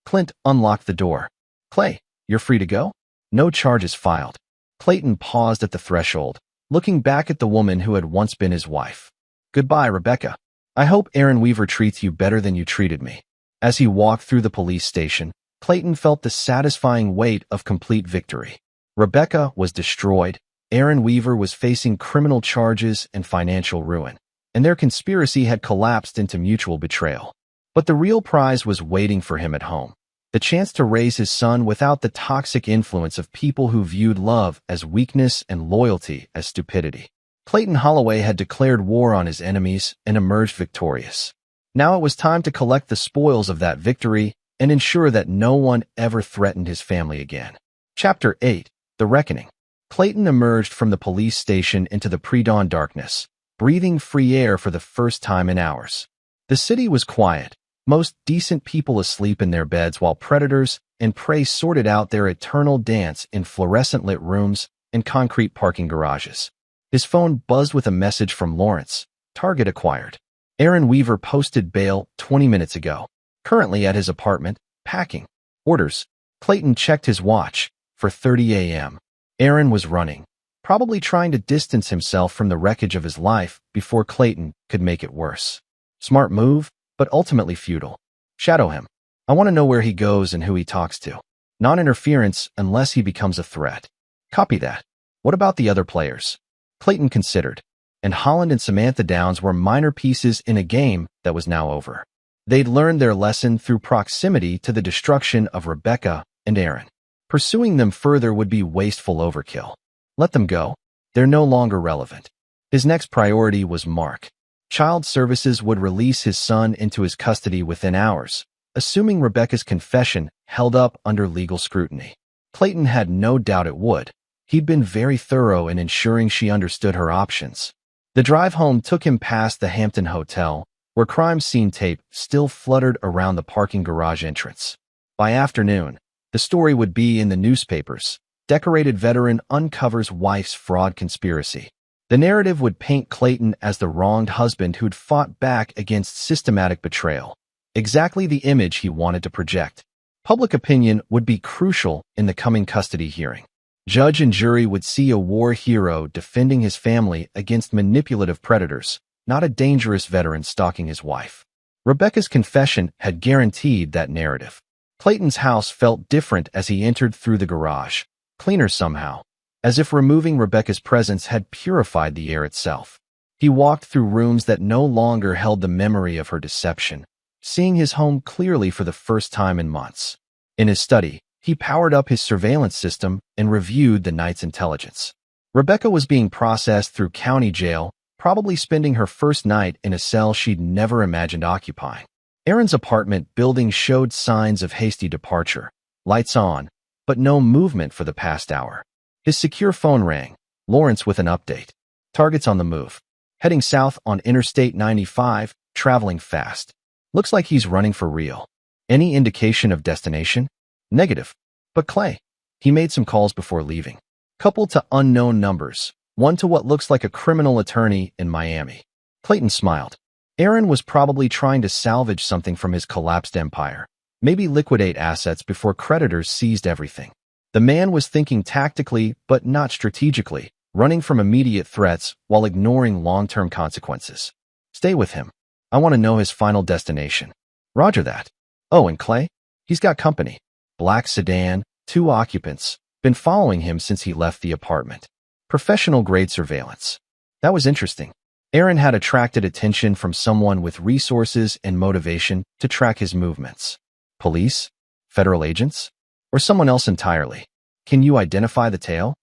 Clint unlocked the door. Clay, you're free to go? No charges filed. Clayton paused at the threshold, looking back at the woman who had once been his wife. Goodbye, Rebecca. I hope Aaron Weaver treats you better than you treated me. As he walked through the police station, Clayton felt the satisfying weight of complete victory. Rebecca was destroyed, Aaron Weaver was facing criminal charges and financial ruin, and their conspiracy had collapsed into mutual betrayal. But the real prize was waiting for him at home. The chance to raise his son without the toxic influence of people who viewed love as weakness and loyalty as stupidity. Clayton Holloway had declared war on his enemies and emerged victorious. Now it was time to collect the spoils of that victory and ensure that no one ever threatened his family again. Chapter 8. The Reckoning. Clayton emerged from the police station into the pre-dawn darkness, breathing free air for the first time in hours. The city was quiet, most decent people asleep in their beds while predators and prey sorted out their eternal dance in fluorescent-lit rooms and concrete parking garages. His phone buzzed with a message from Lawrence. Target acquired. Aaron Weaver posted bail 20 minutes ago. Currently at his apartment, packing. Orders. Clayton checked his watch. For 30 a.m. Aaron was running, probably trying to distance himself from the wreckage of his life before Clayton could make it worse. Smart move, but ultimately futile. Shadow him. I want to know where he goes and who he talks to. Non-interference unless he becomes a threat. Copy that. What about the other players? Clayton considered, and Holland and Samantha Downs were minor pieces in a game that was now over. They'd learned their lesson through proximity to the destruction of Rebecca and Aaron. Pursuing them further would be wasteful overkill. Let them go. They're no longer relevant. His next priority was Mark. Child Services would release his son into his custody within hours, assuming Rebecca's confession held up under legal scrutiny. Clayton had no doubt it would. He'd been very thorough in ensuring she understood her options. The drive home took him past the Hampton Hotel, where crime scene tape still fluttered around the parking garage entrance. By afternoon, the story would be in the newspapers. Decorated veteran uncovers wife's fraud conspiracy. The narrative would paint Clayton as the wronged husband who'd fought back against systematic betrayal. Exactly the image he wanted to project. Public opinion would be crucial in the coming custody hearing. Judge and jury would see a war hero defending his family against manipulative predators, not a dangerous veteran stalking his wife. Rebecca's confession had guaranteed that narrative. Clayton's house felt different as he entered through the garage, cleaner somehow, as if removing Rebecca's presence had purified the air itself. He walked through rooms that no longer held the memory of her deception, seeing his home clearly for the first time in months. In his study, he powered up his surveillance system and reviewed the night's intelligence. Rebecca was being processed through county jail, probably spending her first night in a cell she'd never imagined occupying. Aaron's apartment building showed signs of hasty departure, lights on, but no movement for the past hour. His secure phone rang, Lawrence with an update. Targets on the move. Heading south on Interstate 95, traveling fast. Looks like he's running for real. Any indication of destination? Negative. But Clay. He made some calls before leaving. Coupled to unknown numbers, one to what looks like a criminal attorney in Miami. Clayton smiled. Aaron was probably trying to salvage something from his collapsed empire. Maybe liquidate assets before creditors seized everything. The man was thinking tactically, but not strategically, running from immediate threats while ignoring long-term consequences. Stay with him. I want to know his final destination. Roger that. Oh, and Clay? He's got company. Black sedan, 2 occupants. Been following him since he left the apartment. Professional-grade surveillance. That was interesting. Aaron had attracted attention from someone with resources and motivation to track his movements. Police? Federal agents? Or someone else entirely? Can you identify the tale?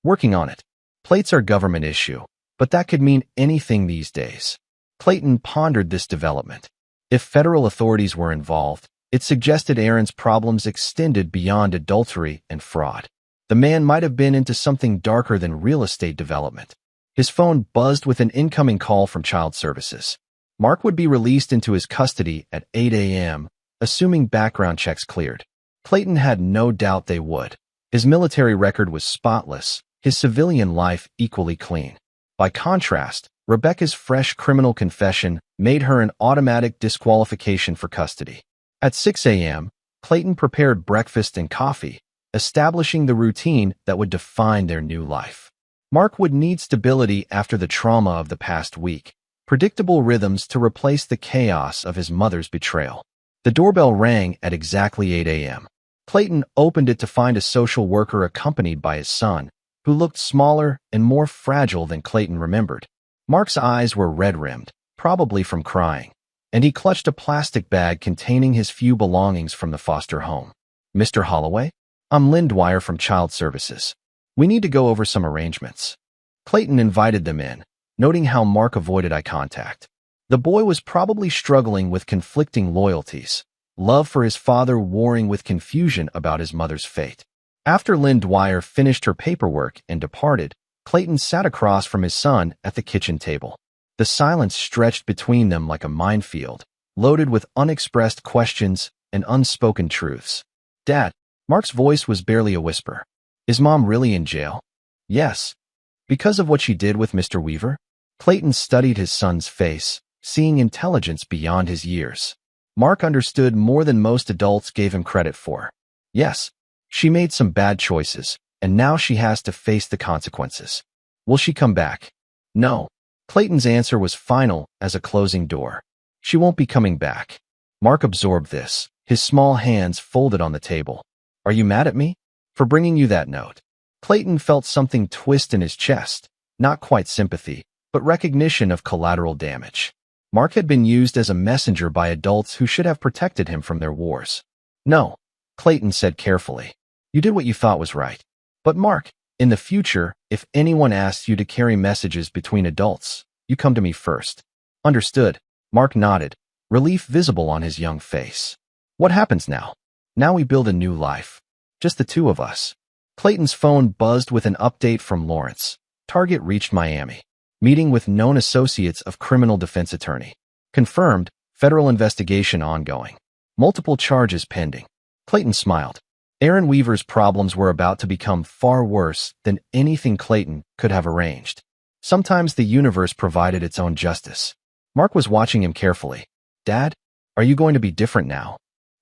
Working on it. Plates are government issue, but that could mean anything these days. Clayton pondered this development. If federal authorities were involved, it suggested Aaron's problems extended beyond adultery and fraud. The man might have been into something darker than real estate development. His phone buzzed with an incoming call from Child Services. Mark would be released into his custody at 8 a.m., assuming background checks cleared. Clayton had no doubt they would. His military record was spotless, his civilian life equally clean. By contrast, Rebecca's fresh criminal confession made her an automatic disqualification for custody. At 6 a.m., Clayton prepared breakfast and coffee, establishing the routine that would define their new life. Mark would need stability after the trauma of the past week, predictable rhythms to replace the chaos of his mother's betrayal. The doorbell rang at exactly 8 a.m. Clayton opened it to find a social worker accompanied by his son, who looked smaller and more fragile than Clayton remembered. Mark's eyes were red-rimmed, probably from crying, and he clutched a plastic bag containing his few belongings from the foster home. Mr. Holloway? I'm Lynn Dwyer from Child Services. We need to go over some arrangements. Clayton invited them in, noting how Mark avoided eye contact. The boy was probably struggling with conflicting loyalties, love for his father warring with confusion about his mother's fate. After Lynn Dwyer finished her paperwork and departed, Clayton sat across from his son at the kitchen table. The silence stretched between them like a minefield, loaded with unexpressed questions and unspoken truths. Dad, Mark's voice was barely a whisper. Is Mom really in jail? Yes. Because of what she did with Mr. Weaver? Clayton studied his son's face, seeing intelligence beyond his years. Mark understood more than most adults gave him credit for. Yes, she made some bad choices, and now she has to face the consequences. Will she come back? No. Clayton's answer was final as a closing door. She won't be coming back. Mark absorbed this, his small hands folded on the table. Are you mad at me? For bringing you that note. Clayton felt something twist in his chest, not quite sympathy, but recognition of collateral damage. Mark had been used as a messenger by adults who should have protected him from their wars. No, Clayton said carefully. You did what you thought was right. But Mark, in the future, if anyone asks you to carry messages between adults, you come to me first. Understood. Mark nodded, relief visible on his young face. What happens now? Now we build a new life. Just the two of us. Clayton's phone buzzed with an update from Lawrence. Target reached Miami. Meeting with known associates of criminal defense attorney. Confirmed, federal investigation ongoing. Multiple charges pending. Clayton smiled. Aaron Weaver's problems were about to become far worse than anything Clayton could have arranged. Sometimes the universe provided its own justice. Mark was watching him carefully. Dad, are you going to be different now?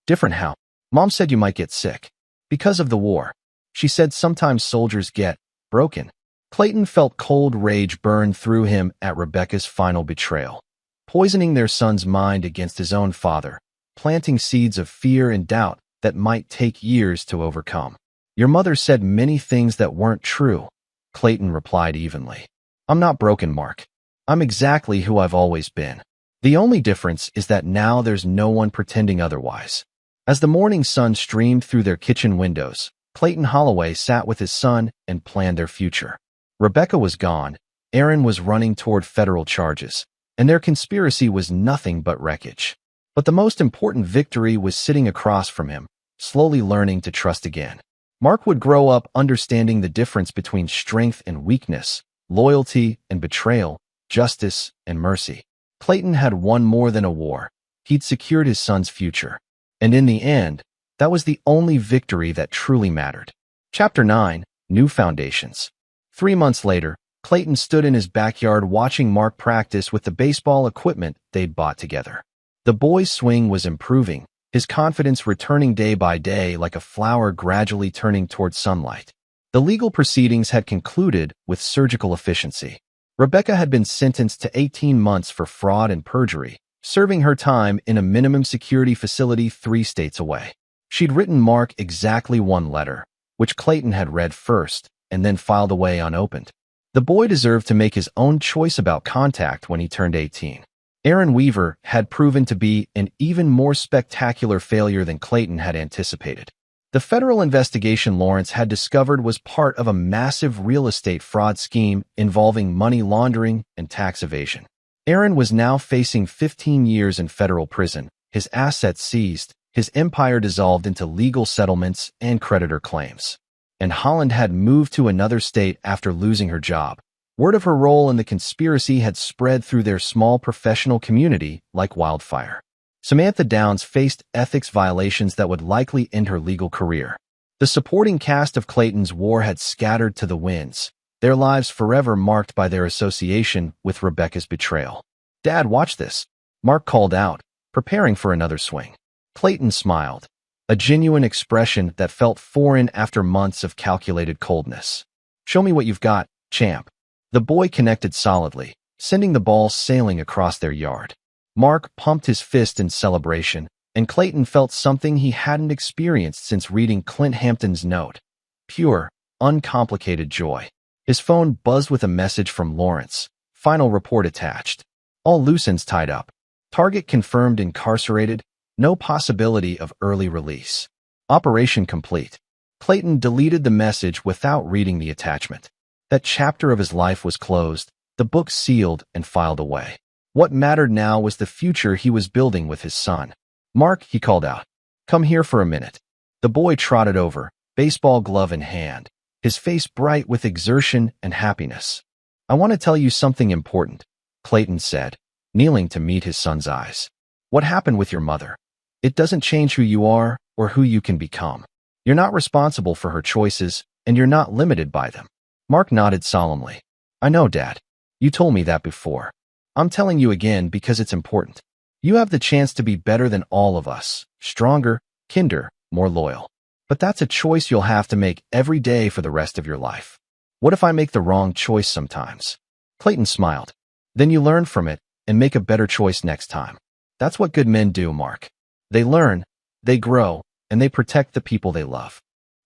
Different how? Mom said you might get sick. Because of the war. She said sometimes soldiers get broken. Clayton felt cold rage burn through him at Rebecca's final betrayal, poisoning their son's mind against his own father, planting seeds of fear and doubt that might take years to overcome. Your mother said many things that weren't true, Clayton replied evenly. I'm not broken, Mark. I'm exactly who I've always been. The only difference is that now there's no one pretending otherwise. As the morning sun streamed through their kitchen windows, Clayton Holloway sat with his son and planned their future. Rebecca was gone, Aaron was running toward federal charges, and their conspiracy was nothing but wreckage. But the most important victory was sitting across from him, slowly learning to trust again. Mark would grow up understanding the difference between strength and weakness, loyalty and betrayal, justice and mercy. Clayton had won more than a war. He'd secured his son's future. And in the end, that was the only victory that truly mattered. Chapter 9, New Foundations. 3 months later, Clayton stood in his backyard watching Mark practice with the baseball equipment they'd bought together. The boy's swing was improving, his confidence returning day by day like a flower gradually turning toward sunlight. The legal proceedings had concluded with surgical efficiency. Rebecca had been sentenced to 18 months for fraud and perjury, serving her time in a minimum security facility 3 states away. She'd written Mark exactly 1 letter, which Clayton had read first and then filed away unopened. The boy deserved to make his own choice about contact when he turned 18. Aaron Weaver had proven to be an even more spectacular failure than Clayton had anticipated. The federal investigation Lawrence had discovered was part of a massive real estate fraud scheme involving money laundering and tax evasion. Aaron was now facing 15 years in federal prison, his assets seized, his empire dissolved into legal settlements and creditor claims. And Holland had moved to another state after losing her job. Word of her role in the conspiracy had spread through their small professional community like wildfire. Samantha Downs faced ethics violations that would likely end her legal career. The supporting cast of Clayton's War had scattered to the winds, their lives forever marked by their association with Rebecca's betrayal. Dad, watch this, Mark called out, preparing for another swing. Clayton smiled, a genuine expression that felt foreign after months of calculated coldness. Show me what you've got, champ. The boy connected solidly, sending the ball sailing across their yard. Mark pumped his fist in celebration, and Clayton felt something he hadn't experienced since reading Clint Hampton's note. Pure, uncomplicated joy. His phone buzzed with a message from Lawrence. Final report attached. All loose ends tied up. Target confirmed incarcerated. No possibility of early release. Operation complete. Clayton deleted the message without reading the attachment. That chapter of his life was closed, the book sealed and filed away. What mattered now was the future he was building with his son. Mark, he called out. Come here for a minute. The boy trotted over, baseball glove in hand, his face bright with exertion and happiness. I want to tell you something important, Clayton said, kneeling to meet his son's eyes. What happened with your mother? It doesn't change who you are or who you can become. You're not responsible for her choices, and you're not limited by them. Mark nodded solemnly. I know, Dad. You told me that before. I'm telling you again because it's important. You have the chance to be better than all of us, stronger, kinder, more loyal. But that's a choice you'll have to make every day for the rest of your life. What if I make the wrong choice sometimes? Clayton smiled. Then you learn from it and make a better choice next time. That's what good men do, Mark. They learn, they grow, and they protect the people they love.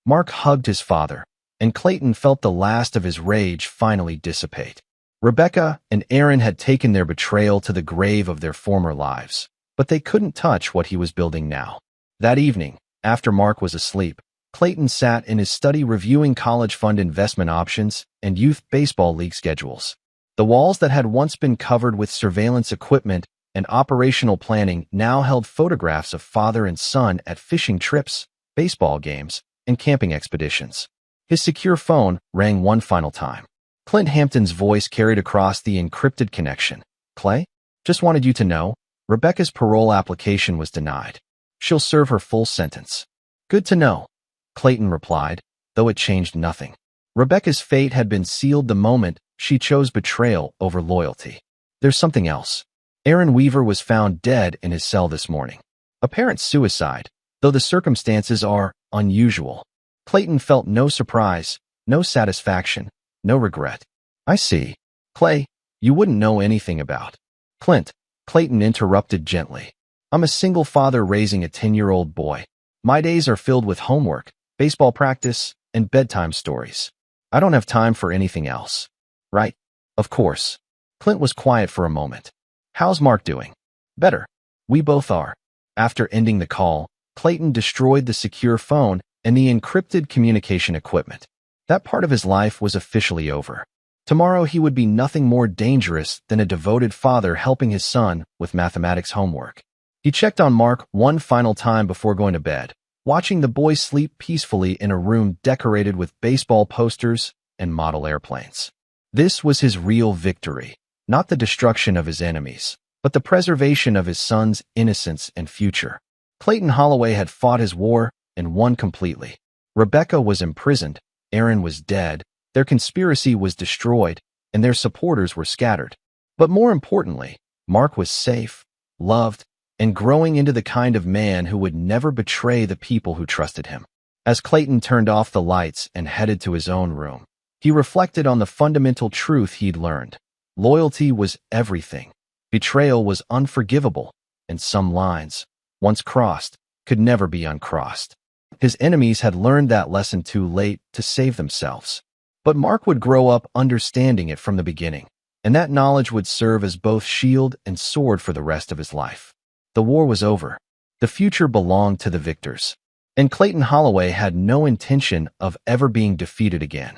Mark hugged his father, and Clayton felt the last of his rage finally dissipate. Rebecca and Aaron had taken their betrayal to the grave of their former lives, but they couldn't touch what he was building now. That evening, after Mark was asleep, Clayton sat in his study reviewing college fund investment options and youth baseball league schedules. The walls that had once been covered with surveillance equipment and operational planning now held photographs of father and son at fishing trips, baseball games, and camping expeditions. His secure phone rang one final time. Clint Hampton's voice carried across the encrypted connection. Clay? Just wanted you to know, Rebecca's parole application was denied. She'll serve her full sentence. Good to know, Clayton replied, though it changed nothing. Rebecca's fate had been sealed the moment she chose betrayal over loyalty. There's something else. Aaron Weaver was found dead in his cell this morning. Apparent suicide, though the circumstances are unusual. Clayton felt no surprise, no satisfaction, no regret. I see. Clay, you wouldn't know anything about. Clint, Clayton interrupted gently. I'm a single father raising a 10-year-old boy. My days are filled with homework, baseball practice, and bedtime stories. I don't have time for anything else. Right? Of course. Clint was quiet for a moment. How's Mark doing? Better. We both are. After ending the call, Clayton destroyed the secure phone and the encrypted communication equipment. That part of his life was officially over. Tomorrow he would be nothing more dangerous than a devoted father helping his son with mathematics homework. He checked on Mark one final time before going to bed, watching the boy sleep peacefully in a room decorated with baseball posters and model airplanes. This was his real victory, not the destruction of his enemies, but the preservation of his son's innocence and future. Clayton Holloway had fought his war and won completely. Rebecca was imprisoned, Aaron was dead, their conspiracy was destroyed, and their supporters were scattered. But more importantly, Mark was safe, loved, and growing into the kind of man who would never betray the people who trusted him. As Clayton turned off the lights and headed to his own room, he reflected on the fundamental truth he'd learned. Loyalty was everything. Betrayal was unforgivable, and some lines, once crossed, could never be uncrossed. His enemies had learned that lesson too late to save themselves. But Mark would grow up understanding it from the beginning, and that knowledge would serve as both shield and sword for the rest of his life. The war was over. The future belonged to the victors. And Clayton Holloway had no intention of ever being defeated again.